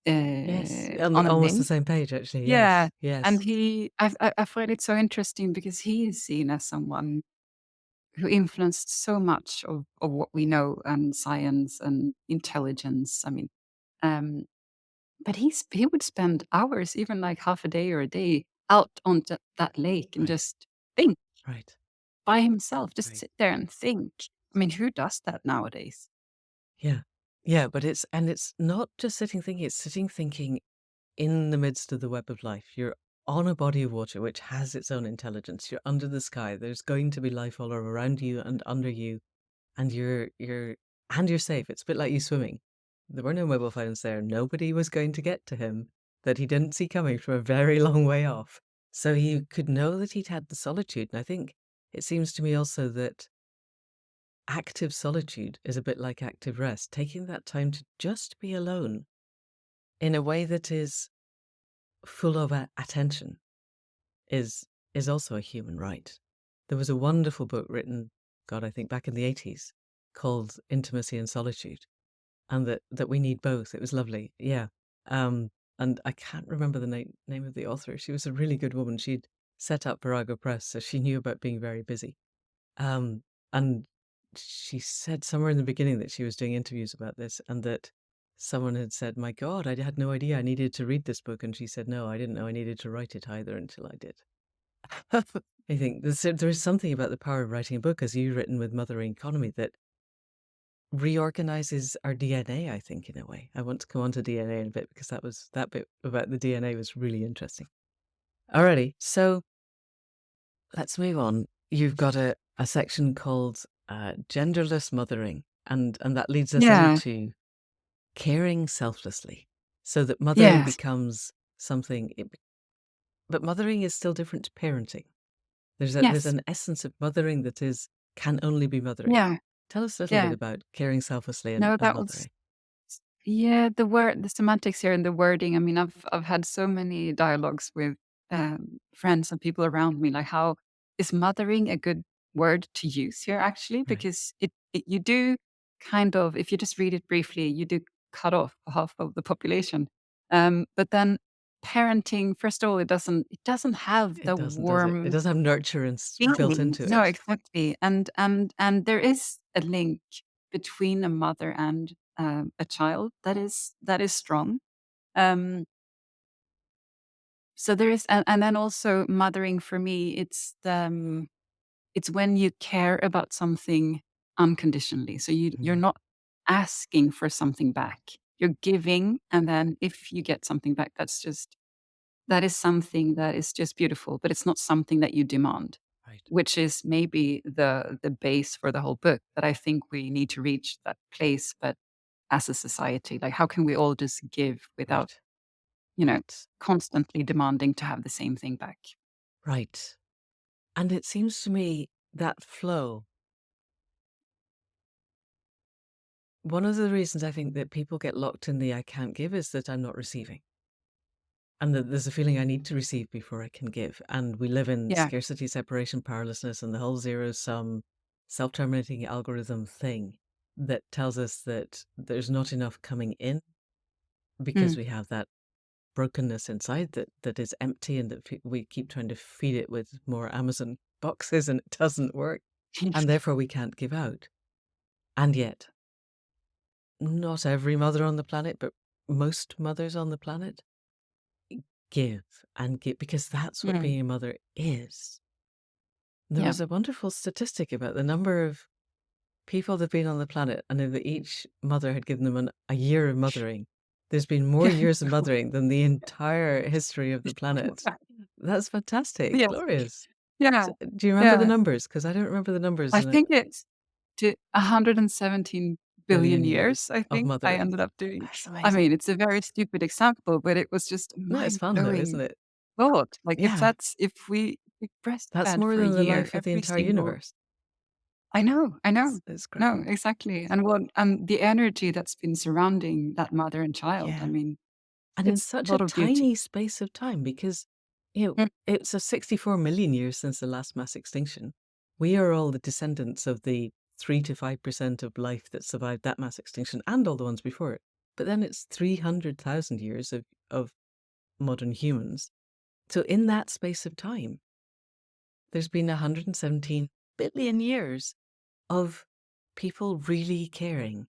B: Yes.
A: on a
B: Almost the
A: lake.
B: same page, actually.
A: Yeah,
B: Yes. Yes.
A: and I find it so interesting because he is seen as someone who influenced so much of what we know and science and intelligence. I mean, um, but he would spend hours, even like half a day or a day, out on that lake and
B: Right.
A: just think
B: Right.
A: by himself, just
B: Right.
A: sit there and think. I mean, who does that nowadays?
B: Yeah. Yeah. But it's not just sitting thinking, it's sitting thinking in the midst of the web of life. You're on a body of water which has its own intelligence. You're under the sky. There's going to be life all around you and under you, and you're safe. It's a bit like you swimming. There were no mobile phones there. Nobody was going to get to him that he didn't see coming from a very long way off. So he could know that he'd had the solitude. And I think it seems to me also that active solitude is a bit like active rest, taking that time to just be alone in a way that is full of attention is is also a human right. There was a wonderful book written, God, I think back in the 80s, called Intimacy and Solitude, and that we need both. It was lovely. Yeah. Um, and I can't remember the name of the author. She was a really good woman. She'd set up Virago Press, so she knew about being very busy. Um, and she said somewhere in the beginning that she was doing interviews about this, and that someone had said, "My God, I had no idea I needed to read this book." And she said, "No, I didn't know I needed to write it either until I did." I think there is something about the power of writing a book, as you've written with Mothering Economy, that reorganizes our DNA, I think, in a way. I want to go on to DNA in a bit because that bit about the DNA was really interesting. Alrighty, so let's move on. You've got a section called genderless mothering, and that leads us
A: Yeah.
B: into caring selflessly, so that mothering
A: Yes.
B: becomes something. But mothering is still different to parenting. There's
A: Yes.
B: an essence of mothering that is can only be mothering.
A: Yeah.
B: Tell us a little bit
A: Yeah.
B: about caring selflessly
A: No,
B: and
A: that was
B: mothering.
A: yeah, the semantics here and the wording. I mean, I've had so many dialogues with friends and people around me. Like, how is mothering a good word to use here? Actually,
B: Right.
A: because you do kind of, if you just read it briefly, you do cut off half of the population. But then parenting, first of all, it doesn't have
B: It
A: the
B: doesn't, does it? It
A: warm
B: doesn't have nurturance built
A: feeling.
B: into
A: No,
B: it.
A: exactly. And there is a link between a mother and a child that is strong. Um, so there is, and then also mothering for me, it's when you care about something unconditionally. So you're
B: Mm,
A: not asking for something back. You're giving, and then if you get something back, that is something that is just beautiful, but it's not something that you demand,
B: right,
A: which is maybe the base for the whole book. That I think we need to reach that place, but as a society, like how can we all just give without,
B: right,
A: you know,
B: right,
A: constantly demanding to have the same thing back?
B: right. And it seems to me that flow, one of the reasons I think that people get locked in the I can't give is that I'm not receiving. And that there's a feeling I need to receive before I can give. And we live in
A: Yeah.
B: scarcity, separation, powerlessness, and the whole zero sum self terminating algorithm thing that tells us that there's not enough coming in because
A: Mm.
B: we have that brokenness inside that is empty, and that we keep trying to feed it with more Amazon boxes and it doesn't work. And therefore we can't give out. And yet, not every mother on the planet, but most mothers on the planet give and give because that's what
A: Mm.
B: being a mother is. There
A: Yeah.
B: was a wonderful statistic about the number of people that have been on the planet, and if each mother had given them a year of mothering, there's been more years of mothering than the entire history of the planet. That's fantastic.
A: Yes.
B: Glorious.
A: Yeah.
B: So, do you remember the
A: Yeah.
B: numbers? Because I don't remember the numbers
A: I
B: in a
A: think it's to 117 billion
B: billion
A: years,
B: years
A: I
B: of
A: think I
B: mothering.
A: ended up doing.
B: That's
A: I
B: amazing.
A: mean, it's a very stupid example, but it was just a
B: No, it's fun though, isn't
A: mind-blowing
B: it?
A: thought. Like,
B: Yeah.
A: if we
B: That's
A: breastfed
B: more
A: for a
B: than the
A: year,
B: life of the
A: every
B: entire
A: single.
B: universe.
A: I know, I know.
B: It's great.
A: No, exactly. And what the energy that's been surrounding that mother and child, I
B: Yeah.
A: mean,
B: And in
A: it's a
B: such a
A: lot of beauty.
B: tiny space of time because,
A: Mm.
B: it's a 64 million years since the last mass extinction. We are all the descendants of the 3 to 5% of life that survived that mass extinction and all the ones before it. But then it's 300,000 years of modern humans. So in that space of time, there's been 117 billion years of people really caring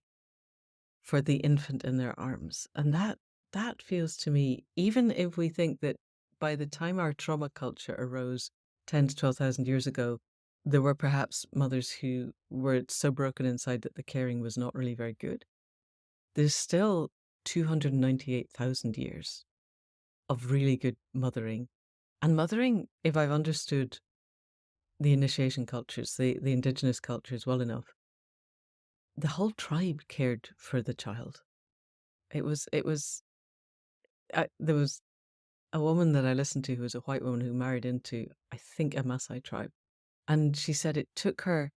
B: for the infant in their arms. And that feels to me, even if we think that by the time our trauma culture arose 10 to 12,000 years ago, there were perhaps mothers who were so broken inside that the caring was not really very good. There's still 298,000 years of really good mothering. And mothering, if I've understood the initiation cultures, the indigenous cultures well enough, the whole tribe cared for the child. It was there was a woman that I listened to who was a white woman who married into, I think, a Maasai tribe. And she said it took her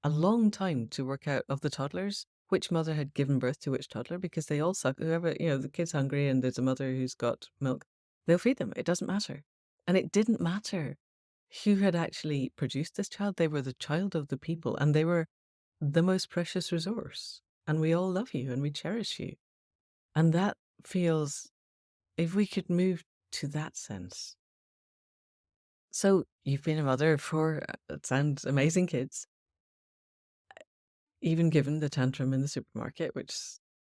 B: a long time to work out of the toddlers which mother had given birth to which toddler because they all suck. Whoever, the kid's hungry and there's a mother who's got milk, they'll feed them. It doesn't matter. And it didn't matter who had actually produced this child. They were the child of the people and they were the most precious resource. And we all love you and we cherish you. And that feels, if we could move to that sense. So you've been a mother for, it sounds amazing, kids. even given the tantrum in the supermarket, which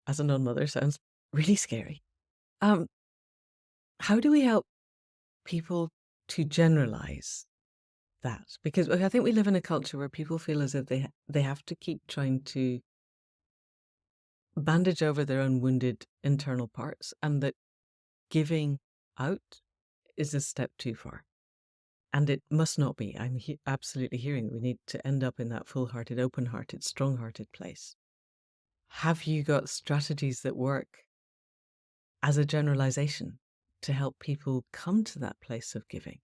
B: as a non-mother sounds really scary. Um, how do we help people to generalize that? Because I think we live in a culture where people feel as if they have to keep trying to bandage over their own wounded internal parts, and that giving out is a step too far. And it must not be. I'm absolutely hearing that we need to end up in that full-hearted, open-hearted, strong-hearted place. Have you got strategies that work as a generalization to help people come to that place of giving?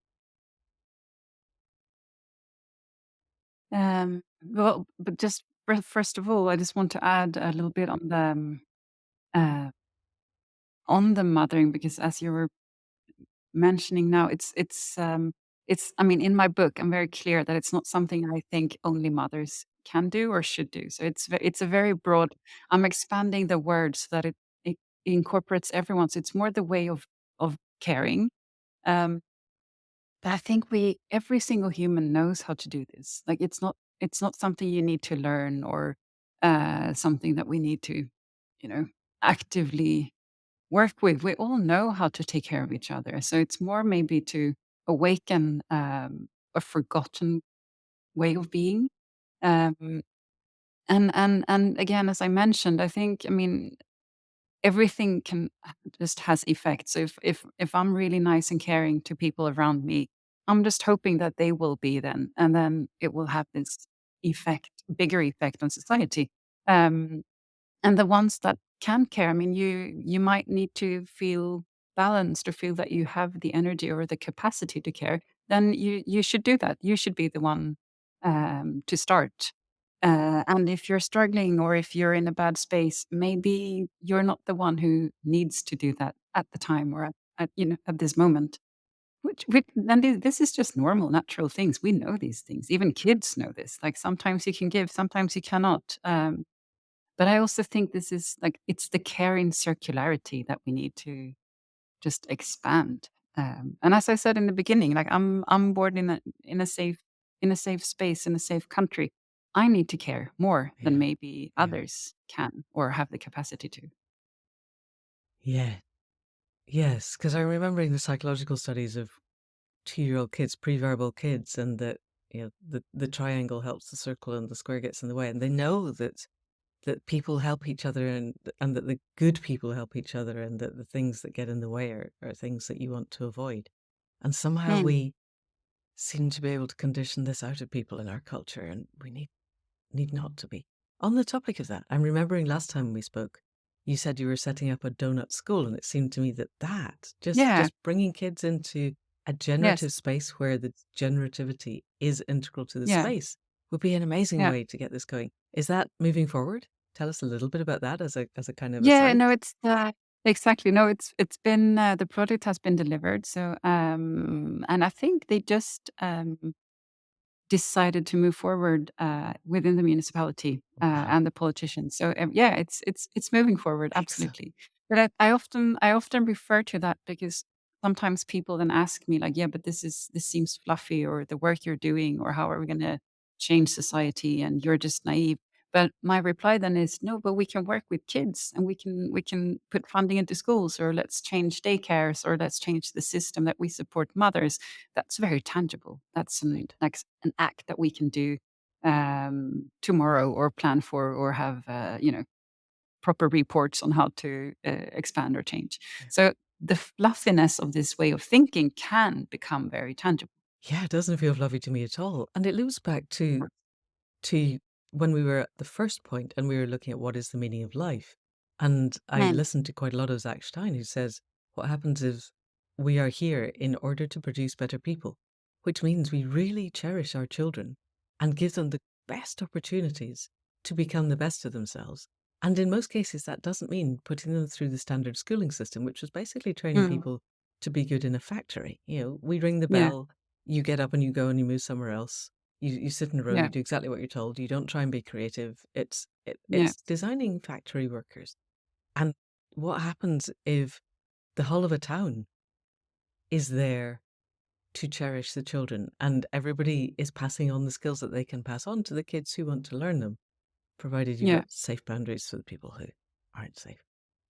A: Well, but just first of all, I just want to add a little bit uh, on the mothering, because as you were mentioning now, it's. I mean, in my book, I'm very clear that it's not something I think only mothers can do or should do. So it's a very broad. I'm expanding the word so that it incorporates everyone. So it's more the way of caring. Um, but I think we every single human knows how to do this. Like it's not something you need to learn or something that we need to, you know, actively work with. We all know how to take care of each other. So it's more maybe to awaken a forgotten way of being. Um, and again, as I mentioned, I think I mean everything can just has effect. So if I'm really nice and caring to people around me, I'm just hoping that they will be then, and then it will have this effect, bigger effect on society. Um, and the ones that can care, I mean, you might need to feel balanced or feel that you have the energy or the capacity to care. Then you should do that. You should be the one to start. And if you're struggling or if you're in a bad space, maybe you're not the one who needs to do that at the time or at at this moment. Which and this is just normal, natural things. We know these things. Even kids know this. Like sometimes you can give, sometimes you cannot. But I also think this is like it's the caring circularity that we need to just expand. And as I said in the beginning, like I'm born in a safe space in a safe country. I need to care more than
B: Yeah.
A: maybe
B: Yeah.
A: others can or have the capacity to.
B: Yeah. Yes. Because I'm remembering the psychological studies of 2-year-old kids, pre-verbal kids, and that, the triangle helps the circle and the square gets in the way. And they know that people help each other, and that the good people help each other, and that the things that get in the way are things that you want to avoid. And somehow
A: Mm.
B: we seem to be able to condition this out of people in our culture, and we need not to be. On the topic of that, I'm remembering last time we spoke, you said you were setting up a donut school, and it seemed to me that
A: Yeah.
B: just bringing kids into a generative
A: Yes.
B: space where the generativity is integral to the
A: Yeah.
B: space would be an amazing
A: Yeah.
B: way to get this going. Is that moving forward? Tell us a little bit about that as a kind of
A: Yeah.
B: aside.
A: No, it's exactly. No, it's been the product has been delivered. So and I think they just decided to move forward within the municipality
B: Wow.
A: and the politicians. So yeah, it's moving forward
B: Excellent.
A: absolutely. But I often refer to that because sometimes people then ask me like, yeah, but this seems fluffy, or the work you're doing, or how are we going to change society, and you're just naive. But my reply then is no, but we can work with kids and we can put funding into schools, or let's change daycares, or let's change the system that we support mothers. That's very tangible. That's
B: Right.
A: an act that we can do tomorrow or plan for or have, proper reports on how to expand or change. So the fluffiness of this way of thinking can become very tangible.
B: Yeah, it doesn't feel fluffy to me at all. And it loops back to when we were at the first point and we were looking at what is the meaning of life. And I
A: Mm,
B: listened to quite a lot of Zach Stein, who says what happens is we are here in order to produce better people, which means we really cherish our children and give them the best opportunities to become the best of themselves. And in most cases, that doesn't mean putting them through the standard schooling system, which was basically training
A: mm,
B: people to be good in a factory. We ring the
A: yeah,
B: bell, you get up and you go and you move somewhere else. You sit in a room,
A: yeah,
B: you do exactly what you're told. You don't try and be creative.
A: yeah.
B: It's designing factory workers. And what happens if the whole of a town is there to cherish the children, and everybody is passing on the skills that they can pass on to the kids who want to learn them? provided you've
A: Yeah.
B: got safe boundaries for the people who aren't safe.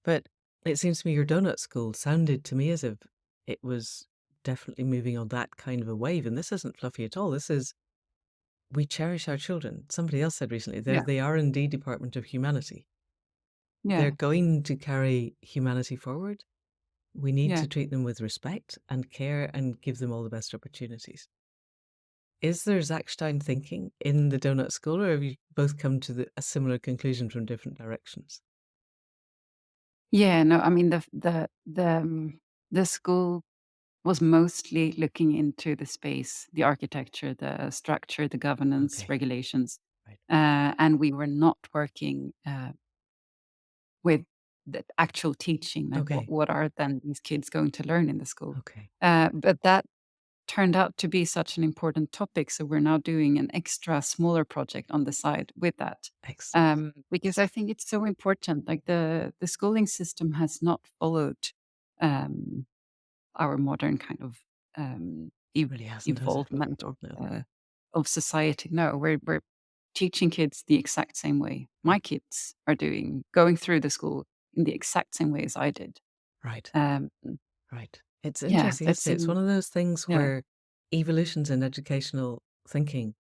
B: But it seems to me your donut school sounded to me as if it was definitely moving on that kind of a wave. And this isn't fluffy at all. This is, we cherish our children. Somebody else said recently,
A: Yeah.
B: they are indeed Department of Humanity. They're
A: Yeah.
B: going to carry humanity forward. We need
A: Yeah.
B: to treat them with respect and care and give them all the best opportunities. Is there Zachstein thinking in the donut school, or have you both come to a similar conclusion from different directions?
A: Yeah. No, I mean, the school was mostly looking into the space, the architecture, the structure, the governance,
B: Okay,
A: regulations,
B: right.
A: and we were not working with the actual teaching. Like,
B: Okay,
A: what are then these kids going to learn in the school?
B: okay.
A: But that turned out to be such an important topic, so we're now doing an extra smaller project on the side with that.
B: Excellent.
A: Because I think it's so important. Like the schooling system has not followed um, our modern kind of
B: Really hasn't, has it?
A: evolvement
B: No.
A: of society. No, we're teaching kids the exact same way. My kids are going through the school in the exact same way as I did.
B: Right,
A: Um,
B: right. It's
A: yeah,
B: interesting,
A: it's
B: isn't it? It's
A: in
B: one of those things
A: yeah.
B: where evolutions in educational thinking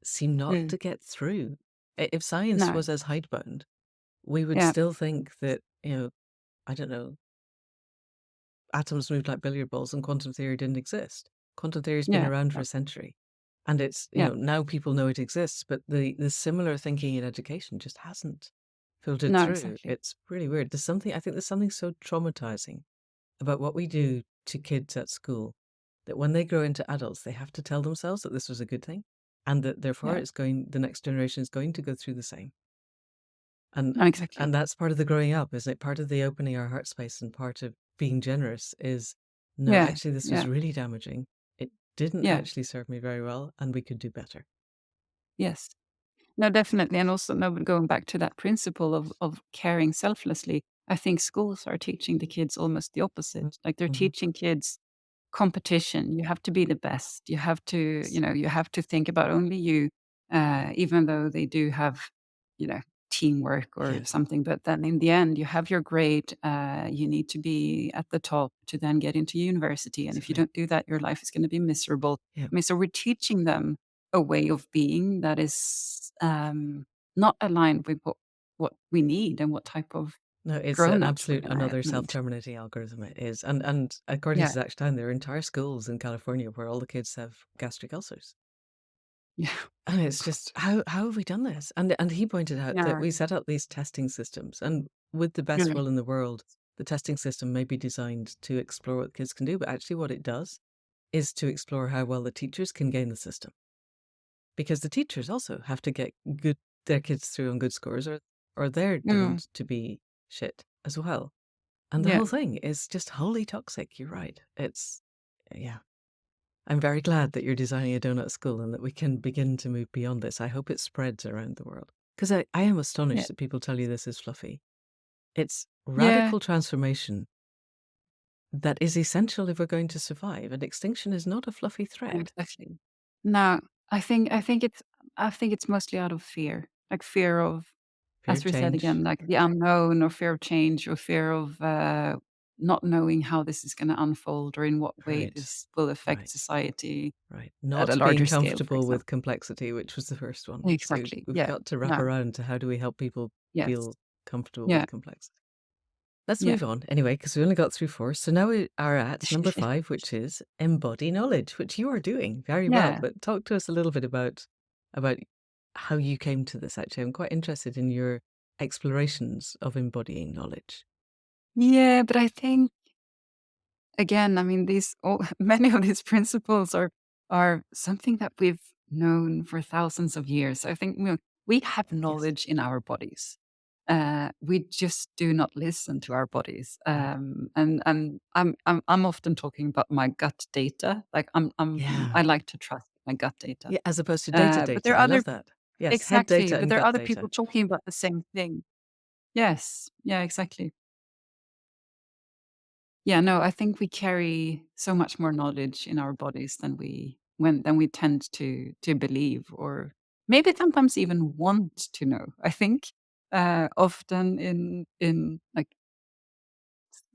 B: seem not
A: Mm,
B: to get through. If science
A: no,
B: was as hidebound, we would
A: yeah,
B: still think that, I don't know, atoms moved like billiard balls and quantum theory didn't exist. Quantum theory's been
A: yeah,
B: around for
A: no,
B: a century. And it's,
A: yeah,
B: now people know it exists, but the similar thinking in education just hasn't filtered
A: no,
B: through.
A: exactly.
B: It's really weird. I think there's something so traumatizing about what we do to kids at school that when they grow into adults, they have to tell themselves that this was a good thing and that therefore
A: Yeah,
B: the next generation is going to go through the same. And
A: no, exactly.
B: and that's part of the growing up, isn't it? Part of the opening our heart space and part of being generous is, no,
A: Yeah,
B: actually, this was
A: yeah,
B: really damaging. It didn't
A: yeah,
B: actually serve me very well, and we could do better.
A: yes. No, definitely, and also, no, but going back to that principle of caring selflessly, I think schools are teaching the kids almost the
B: Mm,
A: opposite. Like, they're
B: mhm.
A: teaching kids competition. You have to be the best. You have to,
B: Yes.
A: you have to think about only you, even though they do have, you know, teamwork
B: Yeah,
A: or something. But then in the end, you have your grade. You need to be at the top to then get into university. And
B: that's
A: if you
B: right.
A: don't do that, your life is going to be miserable.
B: Yeah.
A: I mean, so we're teaching them a way of being that is not aligned with what we need and what type of
B: No, it's an
A: grown-ups we're
B: absolute
A: gonna
B: another
A: need.
B: self-terminating algorithm, it is. And according to
A: Yeah.
B: Zach Stein, there are entire schools in California where all the kids have gastric ulcers.
A: Yeah.
B: And it's just, how have we done this? And he pointed out that
A: Yeah.
B: we set up these testing systems, and with the best
A: Yeah.
B: will in the world, the testing system may be designed to explore what kids can do, but actually what it does is to explore how well the teachers can game the system. Because the teachers also have to get their kids through on good scores, or they're
A: Mm.
B: doomed to be shit as well. And the
A: Yeah.
B: whole thing is just wholly toxic. You're right. It's, yeah. I'm very glad that you're designing a donut school and that we can begin to move beyond this. I hope it spreads around the world. Because I am
A: Yeah.
B: astonished that people tell you this is fluffy. It's
A: Yeah.
B: radical transformation that is essential if we're going to survive, and extinction is not a fluffy thread.
A: Exactly. No, I think it's mostly out of fear. Like fear of,
B: Fear
A: as
B: of
A: we said
B: change.
A: again, like the unknown or fear of change or fear of not knowing how this is gonna unfold or in what way
B: Right,
A: this will affect
B: right,
A: society
B: right.
A: at a
B: Not being
A: larger scale, for
B: comfortable with
A: example.
B: complexity, which was the first one. So
A: Exactly.
B: we've
A: Yeah.
B: got to wrap
A: No.
B: around to how do we help people
A: Yes.
B: feel comfortable
A: Yeah.
B: with complexity. Let's
A: Yeah.
B: move on anyway, because we only got through four. So now we are at number five, which is embody knowledge, which you are doing very well.
A: Yeah.
B: But talk to us a little bit about how you came to this. Actually, I'm quite interested in your explorations of embodying knowledge.
A: Yeah, but I think again, I mean, these all many of these principles are something that we've known for thousands of years. I think, we have
B: Yes.
A: knowledge in our bodies. We just do not listen to our bodies.
B: Right.
A: And I'm often talking about my gut data. Like
B: Yeah.
A: I like to trust my gut data.
B: Yeah. As opposed to data
A: But
B: data.
A: there are
B: I
A: other
B: love that. Yes. Head
A: exactly,
B: data
A: but
B: and
A: there are
B: gut
A: other
B: data.
A: people talking about the same thing. Yes. Yeah, exactly. Yeah, no, I think we carry so much more knowledge in our bodies than we tend to believe or maybe sometimes even want to know. I think often in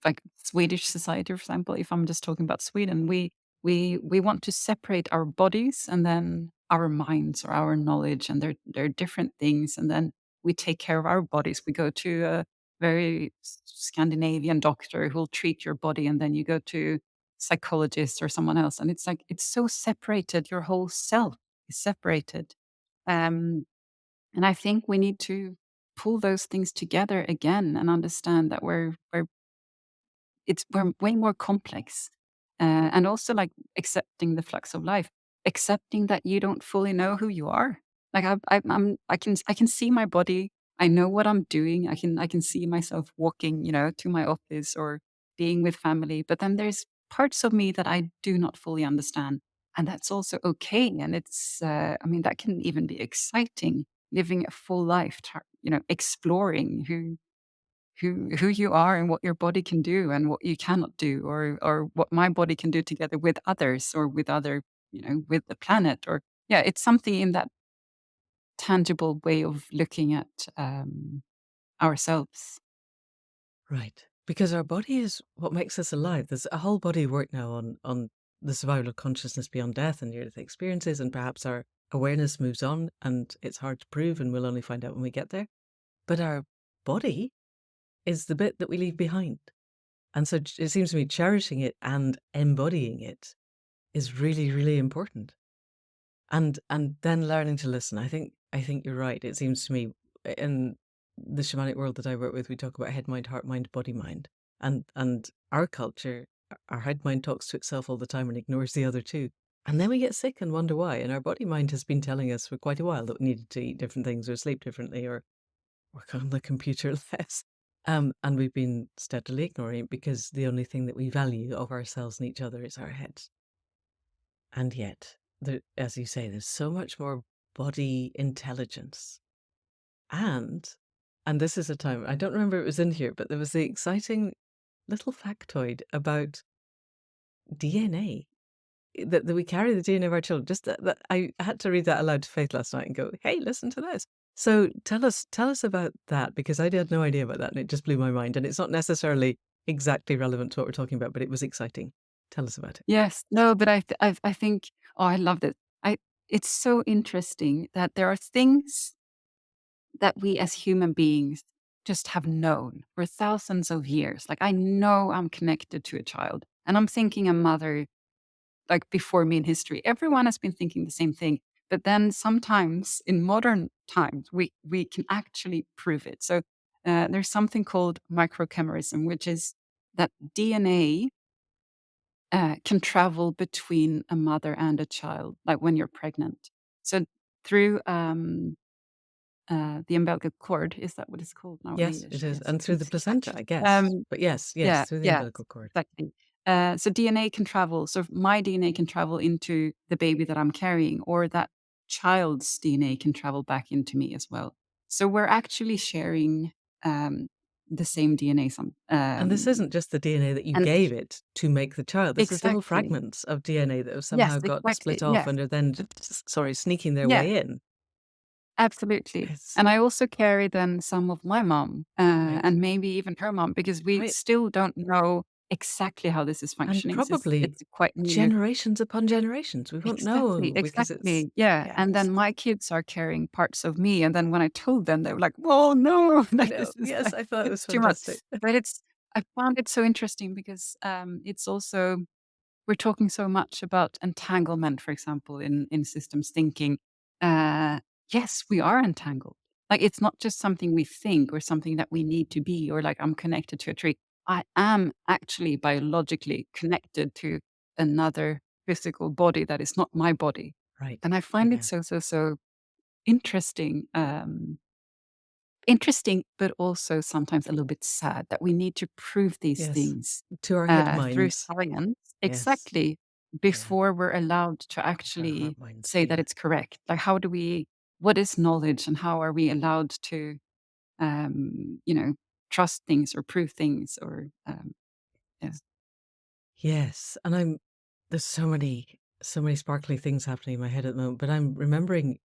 A: like Swedish society, for example, if I'm just talking about Sweden, we want to separate our bodies and then our minds or our knowledge, and they're different things. And then we take care of our bodies. We go to a very Scandinavian doctor who'll treat your body, and then you go to psychologist or someone else, and it's like it's so separated. Your whole self is separated, um, and I think we need to pull those things together again and understand that we're way more complex, and also like accepting the flux of life, accepting that you don't fully know who you are. Like I can see my body. I know what I'm doing. I can see myself walking, to my office or being with family. But then there's parts of me that I do not fully understand, and that's also okay. And it's, I mean, that can even be exciting, living a full life, exploring who you are and what your body can do and what you cannot do, or what my body can do together with others or with other, with the planet. Or yeah, it's something in that tangible way of looking at ourselves.
B: Right. Because our body is what makes us alive. There's a whole body of work now on the survival of consciousness beyond death and near-death experiences, and perhaps our awareness moves on and it's hard to prove and we'll only find out when we get there. But our body is the bit that we leave behind. And so it seems to me cherishing it and embodying it is really, really important. And then learning to listen. I think you're right. It seems to me in the shamanic world that I work with, we talk about head, mind, heart, mind, body, mind. And our culture, our head mind talks to itself all the time and ignores the other two. And then we get sick and wonder why. And our body mind has been telling us for quite a while that we needed to eat different things or sleep differently or work on the computer less. And we've been steadily ignoring it because the only thing that we value of ourselves and each other is our heads. And yet, as you say, there's so much more body intelligence. And this is a time, I don't remember it was in here, but there was the exciting little factoid about DNA, that we carry the DNA of our children. Just that I had to read that aloud to Faith last night and go, hey, listen to this. So tell us about that, because I had no idea about that and it just blew my mind. And it's not necessarily exactly relevant to what we're talking about, but it was exciting. Tell us about it.
A: Yes, no, but I think, oh, I love it. I It's so interesting that there are things that we as human beings just have known for thousands of years. Like I know I'm connected to a child, and I'm thinking a mother like before me in history. Everyone has been thinking the same thing. But then sometimes in modern times, we can actually prove it. So there's something called microchimerism, which is that DNA can travel between a mother and a child, like when you're pregnant. So through the umbilical cord, is that what it's called now in
B: Yes,
A: English?
B: it is.
A: Yes,
B: And through the
A: it's
B: placenta,
A: exactly.
B: I guess. But yes,
A: Yeah,
B: through the
A: yeah,
B: umbilical cord.
A: exactly. So DNA can travel. So my DNA can travel into the baby that I'm carrying, or that child's DNA can travel back into me as well. So we're actually sharing um, the same DNA.
B: And this isn't just the DNA that you
A: And
B: gave it to make the child. This is little
A: exactly.
B: fragments of DNA that have
A: Yes,
B: somehow got
A: exactly.
B: split off
A: Yes.
B: and are then, sorry, sneaking their
A: Yeah.
B: way in.
A: Absolutely.
B: It's
A: And I also carry then some of my mom,
B: right,
A: and maybe even her mom, because we
B: right.
A: still don't know exactly how this is
B: And
A: functioning.
B: probably
A: It's quite new.
B: generations upon generations. We won't
A: Exactly,
B: know because it's,
A: exactly. Yeah.
B: yeah,
A: And then my kids are carrying parts of me. And then when I told them, they were like, "Whoa, no,
B: I
A: like
B: know.
A: this is
B: Yes,
A: like
B: I thought it was
A: it's too much."
B: fantastic.
A: But I found it so interesting because it's also, we're talking so much about entanglement, for example, in systems thinking. Uh, yes, we are entangled. Like it's not just something we think or something that we need to be, or like I'm connected to a tree. I am actually biologically connected to another physical body that is not my body.
B: Right.
A: And I find it
B: Amen.
A: so interesting. Interesting, but also sometimes a little bit sad that we need to prove these
B: Yes.
A: things
B: To our head
A: through
B: minds.
A: science,
B: Yes.
A: exactly,
B: Yeah.
A: before we're allowed to
B: Our heart
A: actually
B: minds.
A: say that
B: Yeah.
A: it's correct. Like, what is knowledge, and how are we allowed to, you know, trust things or prove things or, yeah.
B: Yes. And there's so many sparkly things happening in my head at the moment, but I'm remembering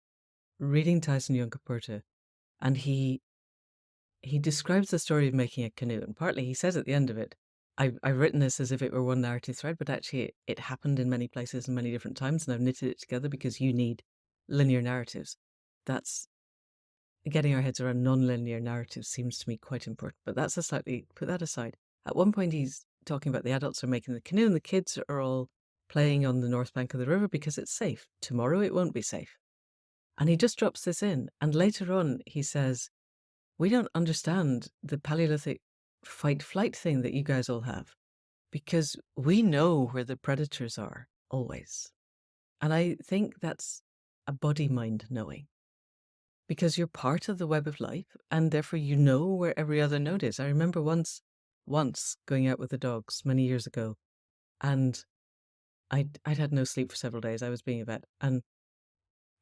B: reading Tyson Yunkaporta, and he describes the story of making a canoe, and partly he says at the end of it, I've written this as if it were one narrative thread, but actually it happened in many places and many different times, and I've knitted it together because you need linear narratives. That's getting our heads around non-linear narratives seems to me quite important, but that's a slightly, put that aside. At one point, he's talking about the adults are making the canoe and the kids are all playing on the north bank of the river because it's safe. Tomorrow it won't be safe. And he just drops this in. And later on, he says, we don't understand the Paleolithic fight-flight thing that you guys all have because we know where the predators are always. And I think that's a body-mind knowing because you're part of the web of life and therefore you know where every other node is. I remember once going out with the dogs many years ago, and I'd had no sleep for several days. I was being a vet, and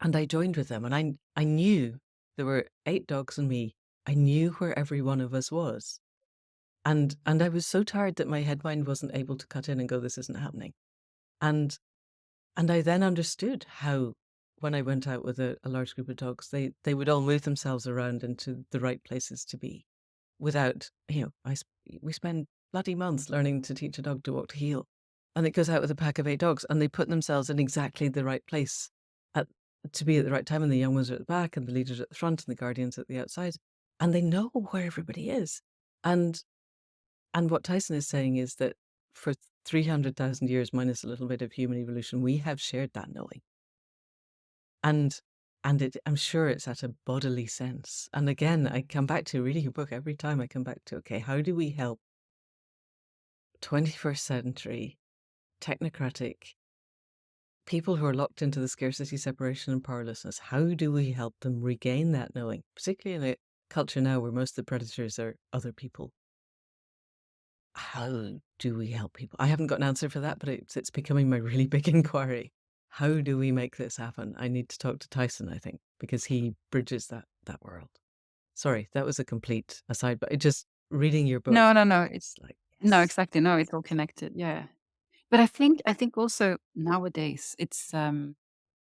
B: I joined with them, and I knew there were 8 dogs and me. I knew where every one of us was. And I was so tired that my head mind wasn't able to cut in and go, this isn't happening. And I then understood how, when I went out with a large group of dogs, they would all move themselves around into the right places to be without, we spend bloody months learning to teach a dog to walk to heel. And it goes out with a pack of 8 dogs and they put themselves in exactly the right place at, to be at the right time. And the young ones are at the back and the leaders are at the front and the guardians at the outside. And they know where everybody is. And what Tyson is saying is that for 300,000 years, minus a little bit of human evolution, we have shared that knowing. And I'm sure it's at a bodily sense. And again, I come back to reading your book every time I come back to, okay, how do we help 21st century technocratic people who are locked into the scarcity, separation, and powerlessness? How do we help them regain that knowing, particularly in a culture now where most of the predators are other people? How do we help people? I haven't got an answer for that, but it's becoming my really big inquiry. How do we make this happen? I need to talk to Tyson, I think, because he bridges that world. Sorry, that was a complete aside, but it just reading your book,
A: No, no, no.
B: it's like,
A: No,
B: yes.
A: exactly. No, it's all connected. Yeah. But I think also nowadays it's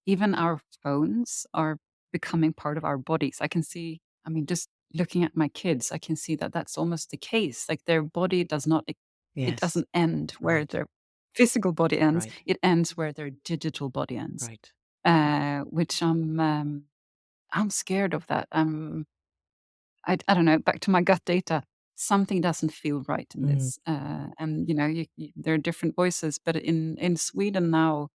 A: even our phones are becoming part of our bodies. I can see, I mean, just looking at my kids, I can see that that's almost the case. Like their body does not, it
B: Yes.
A: doesn't end where
B: Right.
A: their physical body ends.
B: Right.
A: It ends where their digital body ends.
B: Right.
A: Which I'm scared of that. I don't know. Back to my gut data, something doesn't feel right in
B: Mm.
A: this. And there are different voices, but in Sweden now,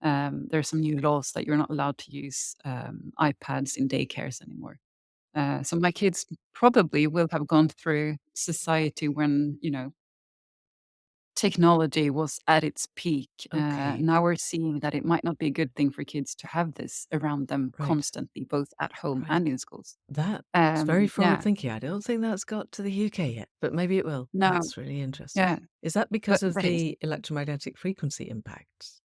A: there are some new laws that you're not allowed to use iPads in daycares anymore. So my kids probably will have gone through society when technology was at its peak.
B: Okay.
A: Now we're seeing that it might not be a good thing for kids to have this around them
B: Right.
A: constantly, both at home
B: Right.
A: and in schools.
B: That's very forward
A: Yeah,
B: thinking. I don't think that's got to the UK yet, but maybe it will.
A: no,
B: That's really interesting.
A: yeah,
B: Is that because
A: but
B: of
A: but it's
B: the electromagnetic frequency impacts?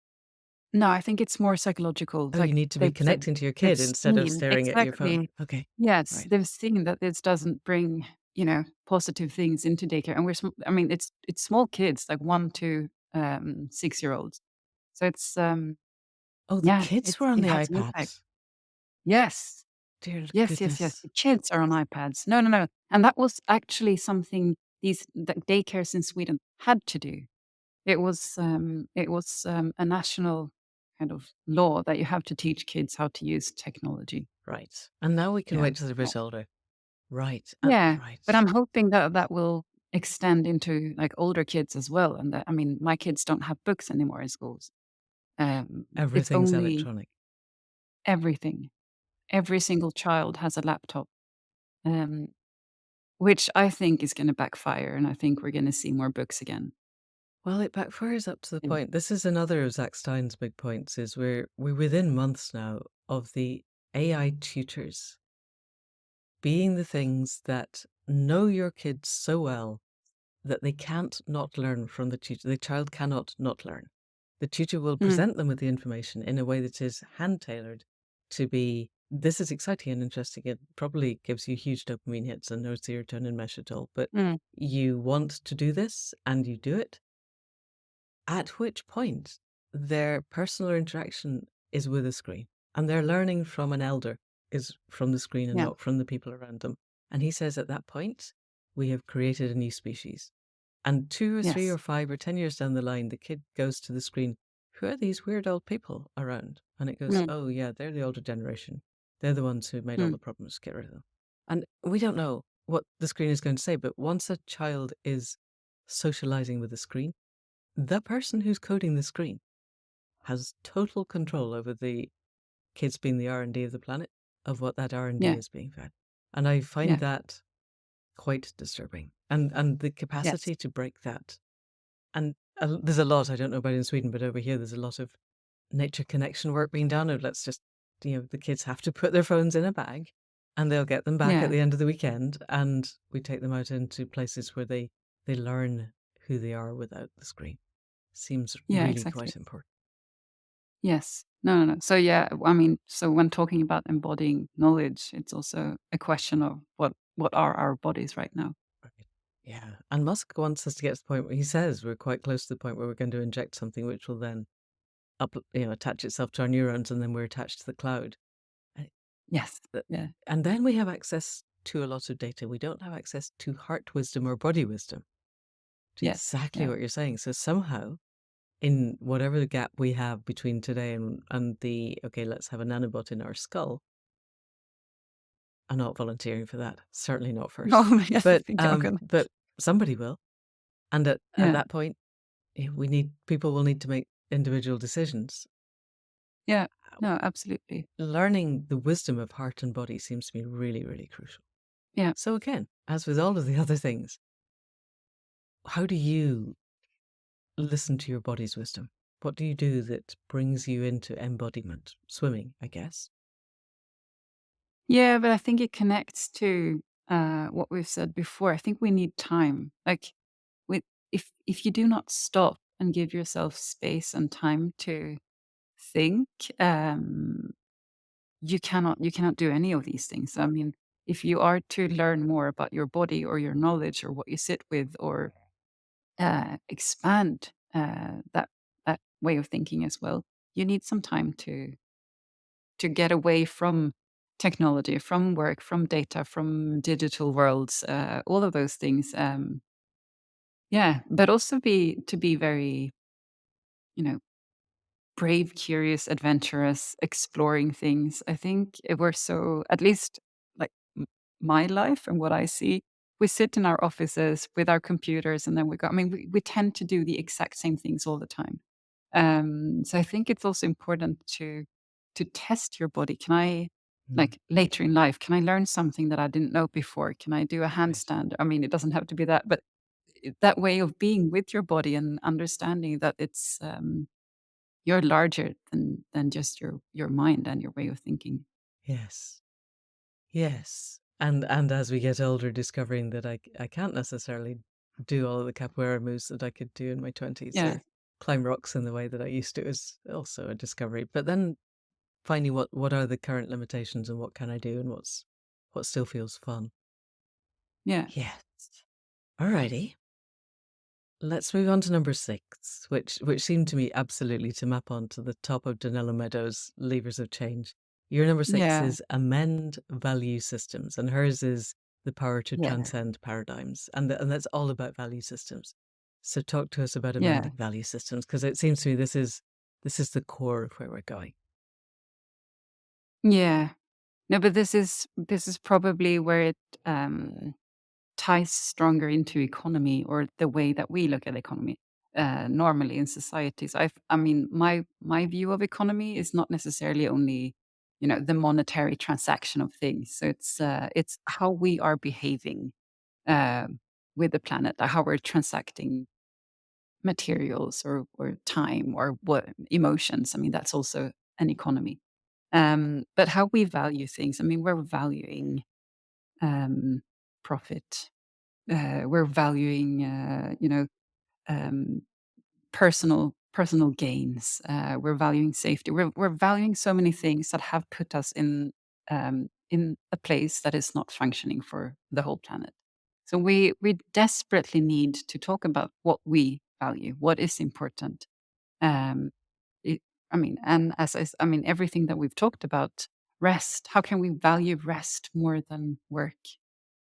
A: no, I think it's more psychological.
B: Oh, you
A: Like
B: need to be
A: they've said,
B: connecting to your
A: they've
B: kid instead of
A: seen
B: staring at your phone.
A: exactly.
B: Okay.
A: Yes,
B: Right.
A: they've seen that this doesn't bring positive things into daycare, and I mean, it's small kids, like 1 to 6 year olds. So it's
B: Oh, the
A: yeah,
B: kids were on
A: it
B: the
A: has an impact.
B: iPads.
A: Yes.
B: Dear
A: Yes, yes, yes.
B: goodness.
A: The kids are on iPads. No, no, no. And that was actually something these the daycares in Sweden had to do. It was a national kind of law that you have to teach kids how to use technology.
B: Right. And now we can
A: Yeah.
B: wait till they're a
A: Yeah.
B: bit older. Right.
A: Yeah. But
B: Right.
A: I'm hoping that that will extend into like older kids as well. And that, I mean, my kids don't have books anymore in schools. It's
B: Everything's
A: only
B: electronic.
A: everything. Every single child has a laptop. Um, Which I think is gonna backfire, and I think we're gonna see more books again.
B: Well, it backfires up to the
A: And
B: point. This is another of Zach Stein's big points is we're within months now of the AI tutors being the things that know your kids so well that they can't not learn from the tutor. The child cannot not learn. The tutor will
A: mm,
B: present them with the information in a way that is hand tailored to be. This is exciting and interesting. It probably gives you huge dopamine hits and no serotonin mesh at all. But
A: mm,
B: you want to do this and you do it. At which point their personal interaction is with a screen and they're learning from an elder. is from the screen and
A: Yeah.
B: not from the people around them. And he says at that point, we have created a new species. And 2 or 3 or 5 or 10 years down the line, the kid goes to the screen. Who are these weird old people around? And it goes,
A: Mm,
B: oh, yeah, they're the older generation. They're the ones who made all
A: mm.
B: the problems. Get rid of them. And we don't know what the screen is going to say, but once a child is socializing with the screen, the person who's coding the screen has total control over the kids being the R&D of the planet, of what that R&D
A: Yeah.
B: is being fed. And I find
A: Yeah.
B: that quite disturbing. And the
A: Yes.
B: capacity to break that. And there's a lot, I don't know about in Sweden, but over here there's a lot of nature connection work being done. Of let's just, the kids have to put their phones in a bag and they'll get them back at
A: Yeah.
B: the end of the weekend. And we take them out into places where they learn who they are without the screen. Seems
A: Yeah,
B: really
A: exactly.
B: quite important.
A: Yes. No, no, no. So yeah, I mean, so when talking about embodying knowledge, it's also a question of what are our bodies right now?
B: Right. Yeah. And Musk wants us to get to the point where he says we're quite close to the point where we're going to inject something which will then attach itself to our neurons, and then we're attached to the cloud. Uh,
A: Yes.
B: th-
A: Yeah.
B: And then we have access to a lot of data. We don't have access to heart wisdom or body wisdom, to
A: Yes.
B: exactly
A: Yeah.
B: what you're saying. So somehow, in whatever the gap we have between today and the, okay, let's have a nanobot in our skull, I'm not volunteering for that. Certainly not first.
A: Oh, yes, I
B: But
A: think I'm gonna.
B: but somebody will. And at
A: Yeah.
B: that point, people will need to make individual decisions.
A: Yeah. No, absolutely.
B: Learning the wisdom of heart and body seems to be really, really crucial.
A: Yeah.
B: So again, as with all of the other things, how do you listen to your body's wisdom? What do you do that brings you into embodiment? Swimming, I guess.
A: Yeah, but I think it connects to what we've said before. I think we need time. Like, with if you do not stop and give yourself space and time to think, um, you cannot do any of these things. I mean, if you are to learn more about your body or your knowledge or what you sit with or expand that way of thinking as well, you need some time to get away from technology, from work, from data, from digital worlds, all of those things. Yeah, but also be very, you know, brave, curious, adventurous, exploring things. I think it we're so, at least like my life and what I see, we sit in our offices with our computers and then we go, I mean, we tend to do the exact same things all the time. So I think it's also important to test your body. Can I,
B: Mm,
A: like later in life, can I learn something that I didn't know before? Can I do a
B: right.
A: handstand? I mean, it doesn't have to be that, but that way of being with your body and understanding that it's you're larger than just your mind and your way of thinking.
B: Yes. Yes. And as we get older, discovering that I can't necessarily do all of the capoeira moves that I could do in my 20s,
A: Yeah,
B: or climb rocks in the way that I used to, is also a discovery. But then finding what are the current limitations and what can I do and what still feels fun.
A: yeah,
B: Yes. Alrighty. Let's move on to number 6, which seemed to me absolutely to map onto the top of Danella Meadows' levers of change. Your number 6
A: yeah,
B: is amend value systems, and hers is the power to
A: yeah,
B: transcend paradigms, and that's all about value systems. So talk to us about
A: yeah,
B: amending value systems, because it seems to me this is the core of where we're going.
A: yeah. No, but this is probably where it um, ties stronger into economy or the way that we look at economy normally in societies. I mean, my view of economy is not necessarily only, the monetary transaction of things. So it's how we are behaving with the planet, how we're transacting materials or time or what emotions. I mean, that's also an economy. But how we value things. I mean, we're valuing um, profit. We're valuing, um, personal gains. We're valuing safety. We're valuing so many things that have put us in a place that is not functioning for the whole planet. So we desperately need to talk about what we value, what is important. Um, it, I mean, and I mean, everything that we've talked about rest? How can we value rest more than work?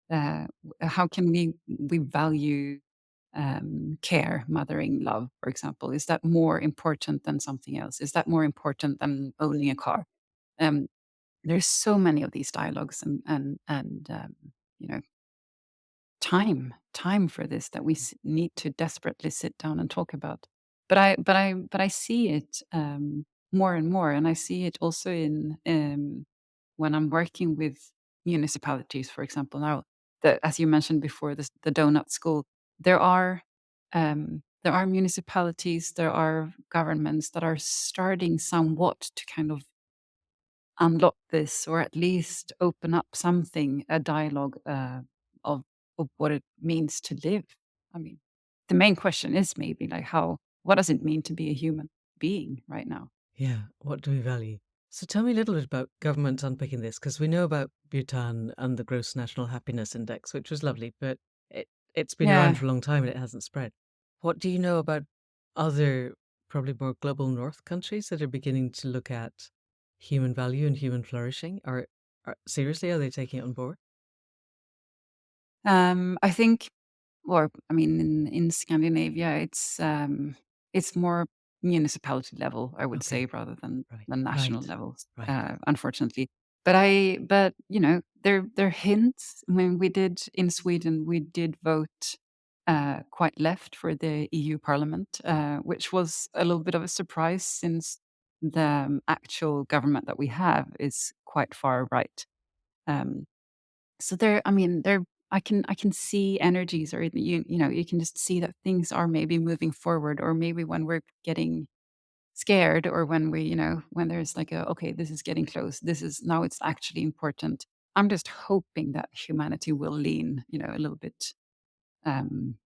A: How can we value care, mothering, love, for example? Is that more important than something else? Is that more important than owning a car? Um, there's so many of these dialogues and you know, time for this that we need to desperately sit down and talk about. But I see it more and more, and I see it also in when I'm working with municipalities, for example. Now, as you mentioned before, the donut school, there are municipalities, there are governments that are starting somewhat to kind of unlock this, or at least open up something, a dialogue of what it means to live. I mean, the main question is maybe like what does it mean to be a human being right now?
B: Yeah, what do we value? So tell me a little bit about governments unpicking this, because we know about Bhutan and the Gross National Happiness Index, which was lovely, but it's been around
A: Yeah.
B: for a long time and it hasn't spread. What do you know about other, probably more global north countries that are beginning to look at human value and human flourishing? Seriously, are they taking it on board?
A: I think, or I mean, in Scandinavia, it's more municipality level, I would say,
B: Okay,
A: rather than
B: right,
A: the national
B: right,
A: levels,
B: right.
A: unfortunately. But you know, there are hints. When we did in Sweden, we did vote quite left for the EU Parliament, which was a little bit of a surprise since the actual government that we have is quite far right. Um, so there, I mean, there, I can see energies, or you know, you can just see that things are maybe moving forward, or maybe when we're getting scared, or when we, you know, when there's like a, okay, this is getting close, this is now, it's actually important. I'm just hoping that humanity will lean, you know, a little bit um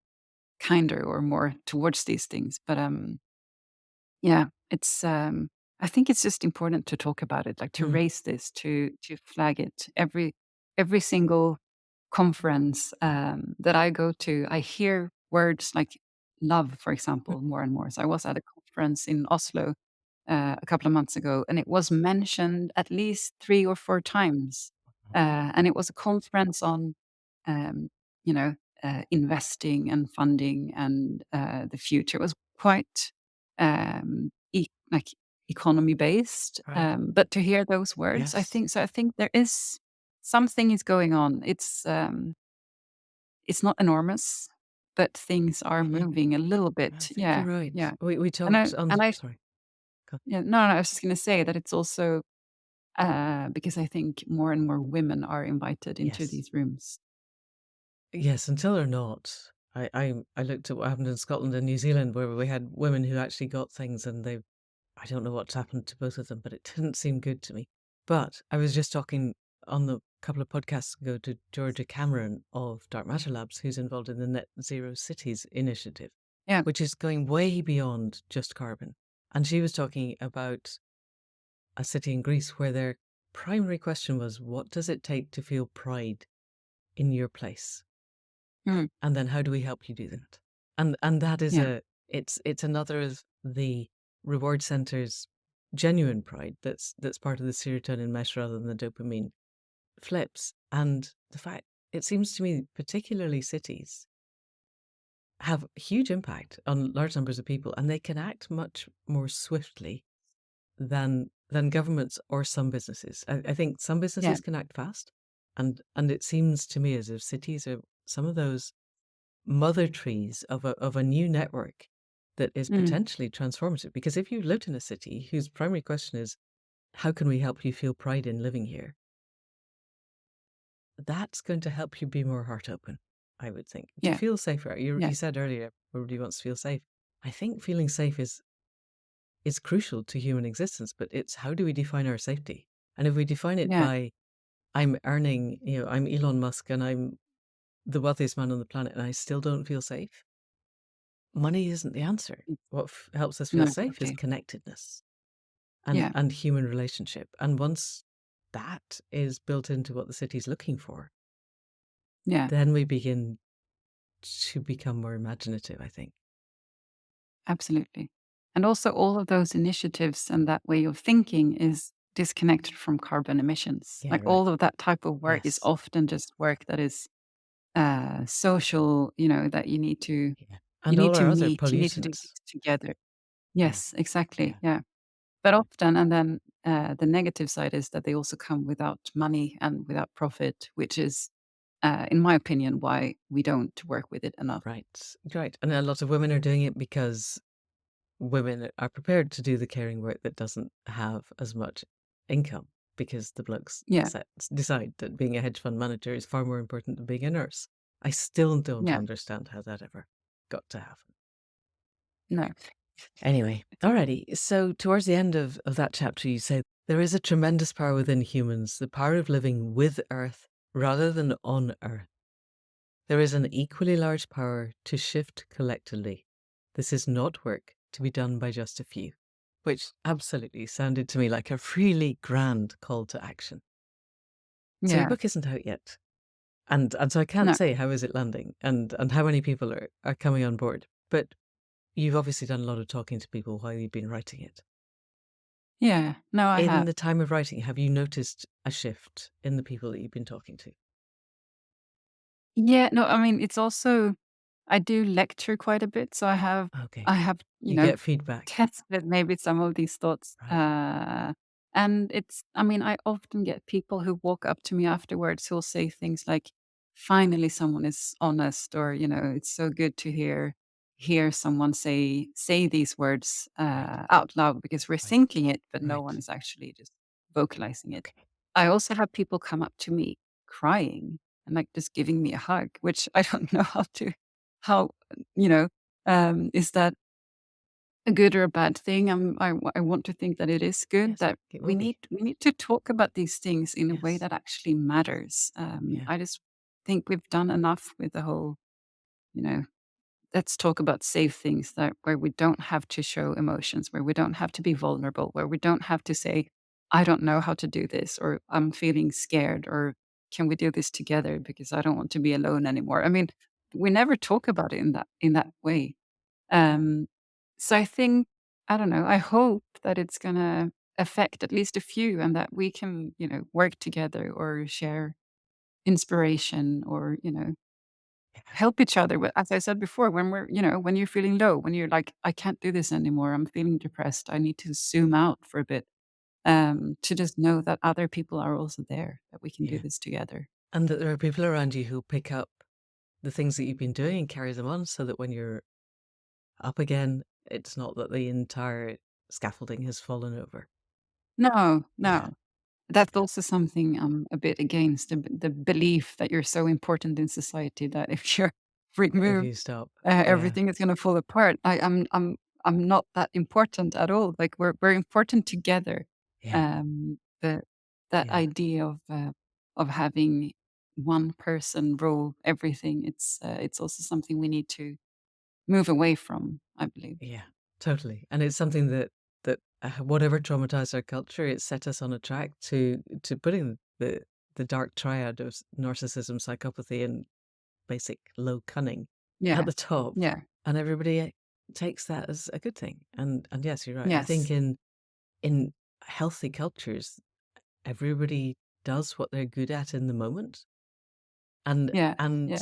A: kinder or more towards these things. But yeah, it's I think it's just important to talk about it, like to
B: Mm,
A: raise this, to flag it. Every single conference that I go to, I hear words like love, for
B: mm,
A: example, more and more. So I was at a conference in Oslo a couple of months ago, and it was mentioned at least 3 or 4 times. And it was a conference on, um, you know, investing and funding and the future. It was quite like economy based,
B: right.
A: but to hear those words, I
B: Yes.
A: think so. I think there is something is going on. It's not enormous, but things are
B: Yeah,
A: moving a little
B: I
A: bit.
B: think you're
A: Yeah,
B: right.
A: yeah.
B: We
A: And
B: talked on the,
A: I
B: sorry.
A: yeah, no, no, I was just gonna say that it's also, because I think more and more women are invited into
B: Yes.
A: these rooms.
B: Yes, until they're not. I looked at what happened in Scotland and New Zealand where we had women who actually got things and they I don't know what's happened to both of them, but it didn't seem good to me. But I was just talking on the couple of podcasts ago to Georgia Cameron of Dark Matter Labs, who's involved in the Net Zero Cities initiative,
A: Yeah.
B: which is going way beyond just carbon. And she was talking about a city in Greece where their primary question was, what does it take to feel pride in your place?
A: Mm,
B: And then how do we help you do that? And that is
A: yeah.
B: it's another of the reward center's genuine pride that's part of the serotonin mesh rather than the dopamine flips. And the fact it seems to me particularly cities have huge impact on large numbers of people and they can act much more swiftly than governments or some businesses. I think some
A: Yeah.
B: businesses can act fast and it seems to me as if cities are some of those mother trees of a new network that is
A: Mm,
B: potentially transformative. Because if you lived in a city whose primary question is, how can we help you feel pride in living here? That's going to help you be more heart open, I would think, to
A: yeah.
B: feel safer.
A: Yeah.
B: You said earlier, everybody wants to feel safe. I think feeling safe is crucial to human existence, but it's how do we define our safety? And if we define it
A: Yeah.
B: by I'm earning, I'm Elon Musk and I'm the wealthiest man on the planet and I still don't feel safe, money isn't the answer.
A: Mm,
B: What helps us
A: no,
B: feel safe is
A: exactly.
B: connectedness
A: Yeah.
B: and human relationship. And once that is built into what the city's looking for,
A: Yeah.
B: then we begin to become more imaginative, I think.
A: Absolutely. And also all of those initiatives and that way of thinking is disconnected from carbon emissions.
B: Yeah,
A: Like
B: right.
A: all of that type of work is
B: Yes.
A: often just work that is social, that
B: Yeah.
A: you
B: And
A: need
B: all
A: to
B: our other
A: meet, you need to do
B: pollutants.
A: things together.
B: Yeah.
A: Yes, exactly.
B: Yeah.
A: Yeah. But
B: Right.
A: often, and then the negative side is that they also come without money and without profit, which is, in my opinion, why we don't work with it enough.
B: Right. Right. And a lot of women are doing it because women are prepared to do the caring work that doesn't have as much income because the blokes
A: Yeah,
B: decide that being a hedge fund manager is far more important than being a nurse. I still don't
A: yeah,
B: understand how that ever got to happen.
A: no,
B: Anyway, alrighty. So towards the end of that chapter, you say there is a tremendous power within humans, the power of living with Earth rather than on Earth. There is an equally large power to shift collectively. This is not work to be done by just a few, which absolutely sounded to me like a really grand call to action. So your
A: yeah,
B: book isn't out yet. And so I can't
A: no,
B: say how is it landing and how many people are coming on board. But you've obviously done a lot of talking to people while you've been writing it.
A: yeah, no, I
B: In
A: have.
B: the time of writing, have you noticed a shift in the people that you've been talking to?
A: Yeah, no, I mean, it's also I do lecture quite a bit, so
B: Okay.
A: I have,
B: You get feedback.
A: tested maybe some of these thoughts,
B: Right.
A: and I mean, I often get people who walk up to me afterwards who'll say things like, "Finally, someone is honest," or, "It's so good to hear someone say these words,
B: Right.
A: out loud because we're
B: Right.
A: thinking it, but no one
B: Right.
A: is actually just vocalizing it."
B: Okay.
A: I also have people come up to me crying and, like, just giving me a hug, which I don't know how, you know, is that a good or a bad thing? I want to think that it is good,
B: Yes,
A: that
B: it
A: we
B: will
A: need
B: be.
A: we need to talk about these things in a way
B: Yes.
A: that actually matters.
B: Yeah.
A: I just think we've done enough with the whole, you know let's talk about safe things that where we don't have to show emotions, where we don't have to be vulnerable, where we don't have to say, "I don't know how to do this," or "I'm feeling scared," or "Can we do this together because I don't want to be alone anymore." I mean, we never talk about it in that way. Um, so I think I don't know, I hope that it's gonna affect at least a few and that we can, work together or share inspiration or,
B: Yeah.
A: help each other with as I said before, when you're feeling low, when you're like, "I can't do this anymore. I'm feeling depressed. I need to zoom out for a bit," to just know that other people are also there, that we can do
B: Yeah.
A: this together.
B: And that there are people around you who pick up the things that you've been doing and carry them on so that when you're up again, it's not that the entire scaffolding has fallen over.
A: No,
B: Yeah.
A: no. That's
B: Yeah.
A: also something I'm a bit against, the belief that you're so important in society that if you're
B: If
A: removed,
B: you stop. Yeah.
A: everything is gonna fall apart. I'm not that important at all. Like, we're important together.
B: Yeah.
A: The that
B: Yeah.
A: idea of having one person rule everything, it's also something we need to move away from, I believe.
B: Yeah. Totally. And it's something that whatever traumatized our culture, it set us on a track to putting the dark triad of narcissism, psychopathy, and basic low cunning at
A: Yeah.
B: the top,
A: Yeah.
B: and everybody takes that as a good thing. And yes, you're right. I think
A: Yes.
B: in healthy cultures, everybody does what they're good at in the moment, and
A: Yeah.
B: and
A: Yeah.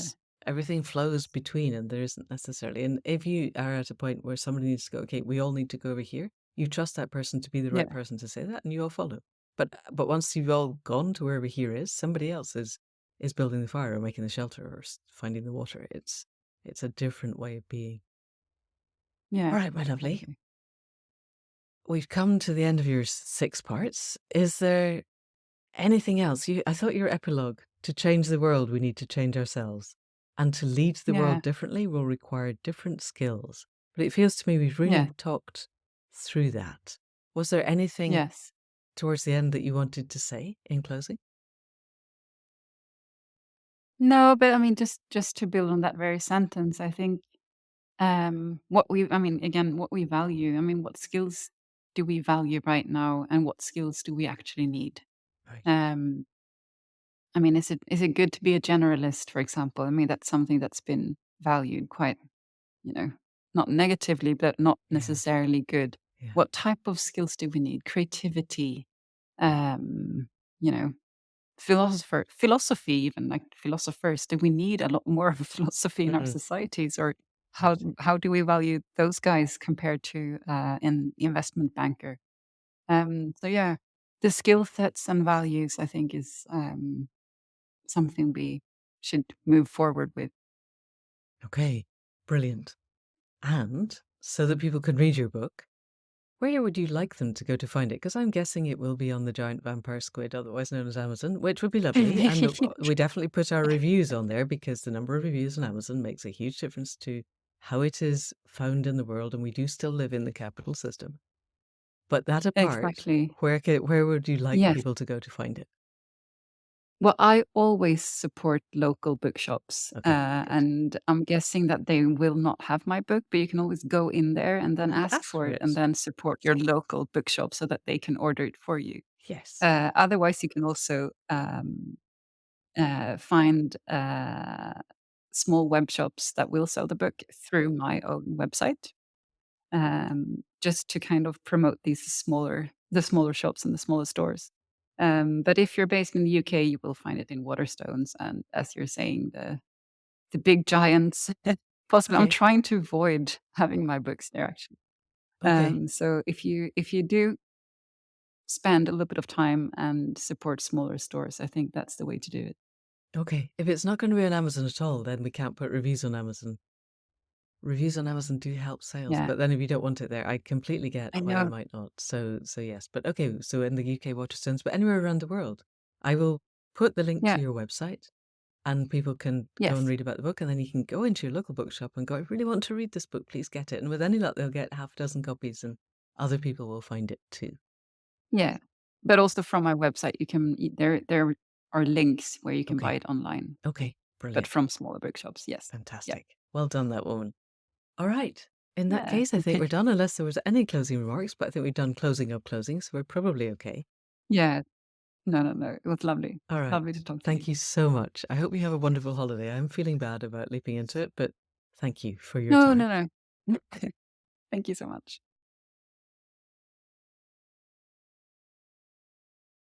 B: everything flows between, and there isn't necessarily. And if you are at a point where somebody needs to go, okay, we all need to go over here. You trust that person to be the right
A: Yeah.
B: person to say that, and you all follow. But once you've all gone to wherever here is, somebody else is building the fire or making the shelter or finding the water. It's a different way of being. All
A: Yeah.
B: right, my lovely.
A: Totally.
B: We've come to the end of your six parts. Is there anything else? I thought your epilogue, to change the world, we need to change ourselves. And to lead the
A: Yeah.
B: world differently will require different skills. But it feels to me we've
A: Yeah.
B: really talked through that. Was there anything
A: Yes.
B: towards the end that you wanted to say in closing?
A: No, but I mean, just to build on that very sentence, I think, again, what we value. I mean, what skills do we value right now, and what skills do we actually need?
B: Right.
A: Um, I mean, is it good to be a generalist, for example? I mean, that's something that's been valued quite, you know, not negatively, but not
B: Yeah.
A: necessarily good.
B: Yeah.
A: What type of skills do we need? Creativity, um, you know, philosophy even, like philosophers. Do we need a lot more of philosophy in our
B: Mm,
A: societies, or how do we value those guys compared to an investment banker? So yeah, the skill sets and values I think is something we should move forward with.
B: okay, brilliant. And so that people can read your book, where would you like them to go to find it? Because I'm guessing it will be on the giant vampire squid, otherwise known as Amazon, which would be lovely. And we definitely put our reviews on there because the number of reviews on Amazon makes a huge difference to how it is found in the world. And we do still live in the capital system. But that apart,
A: Exactly.
B: where would you like
A: Yes.
B: people to go to find it?
A: Well, I always support local bookshops,
B: Okay, good.
A: and I'm guessing that they will not have my book, but you can always go in there and then
B: And
A: ask
B: ask
A: for
B: for
A: it, and
B: it.
A: then support your local bookshop so that they can order it for you.
B: Yes.
A: Otherwise, you can also find small web shops that will sell the book through my own website, just to kind of promote the smaller shops and the smaller stores. But if you're based in the UK, you will find it in Waterstones and, as you're saying, the big giants. Possibly, I'm
B: Okay.
A: trying to avoid having my books there actually.
B: Okay.
A: So if you do spend a little bit of time and support smaller stores, I think that's the way to do it.
B: Okay. If it's not going to be on Amazon at all, then we can't put reviews on Amazon. Reviews on Amazon do help sales,
A: Yeah,
B: but then if you don't want it there, I completely get
A: I
B: why you
A: know.
B: might not. So yes. But okay, so in the UK Waterstones, but anywhere around the world, I will put the link to
A: Yeah.
B: your website and people can go and
A: Yes.
B: read about the book, and then you can go into your local bookshop and go, I really want to read this book, please get it. And with any luck, they'll get half a dozen copies and other people will find it too.
A: Yeah. But also from my website, you can there are links where you can buy
B: Okay.
A: it online,
B: Okay.
A: but
B: Brilliant.
A: from smaller bookshops, yes. Yeah.
B: Fantastic. Well done, that woman. All right. In that
A: Yeah.
B: case, I think we're done, unless there was any closing remarks, but I think we've done closing of closing, so we're probably okay.
A: Yeah. No, no, no. It was lovely.
B: All right.
A: Lovely to talk to you.
B: Thank you so much. I hope you have a wonderful holiday. I'm feeling bad about leaping into it, but thank you for your
A: No,
B: time.
A: no, no. Thank you so much.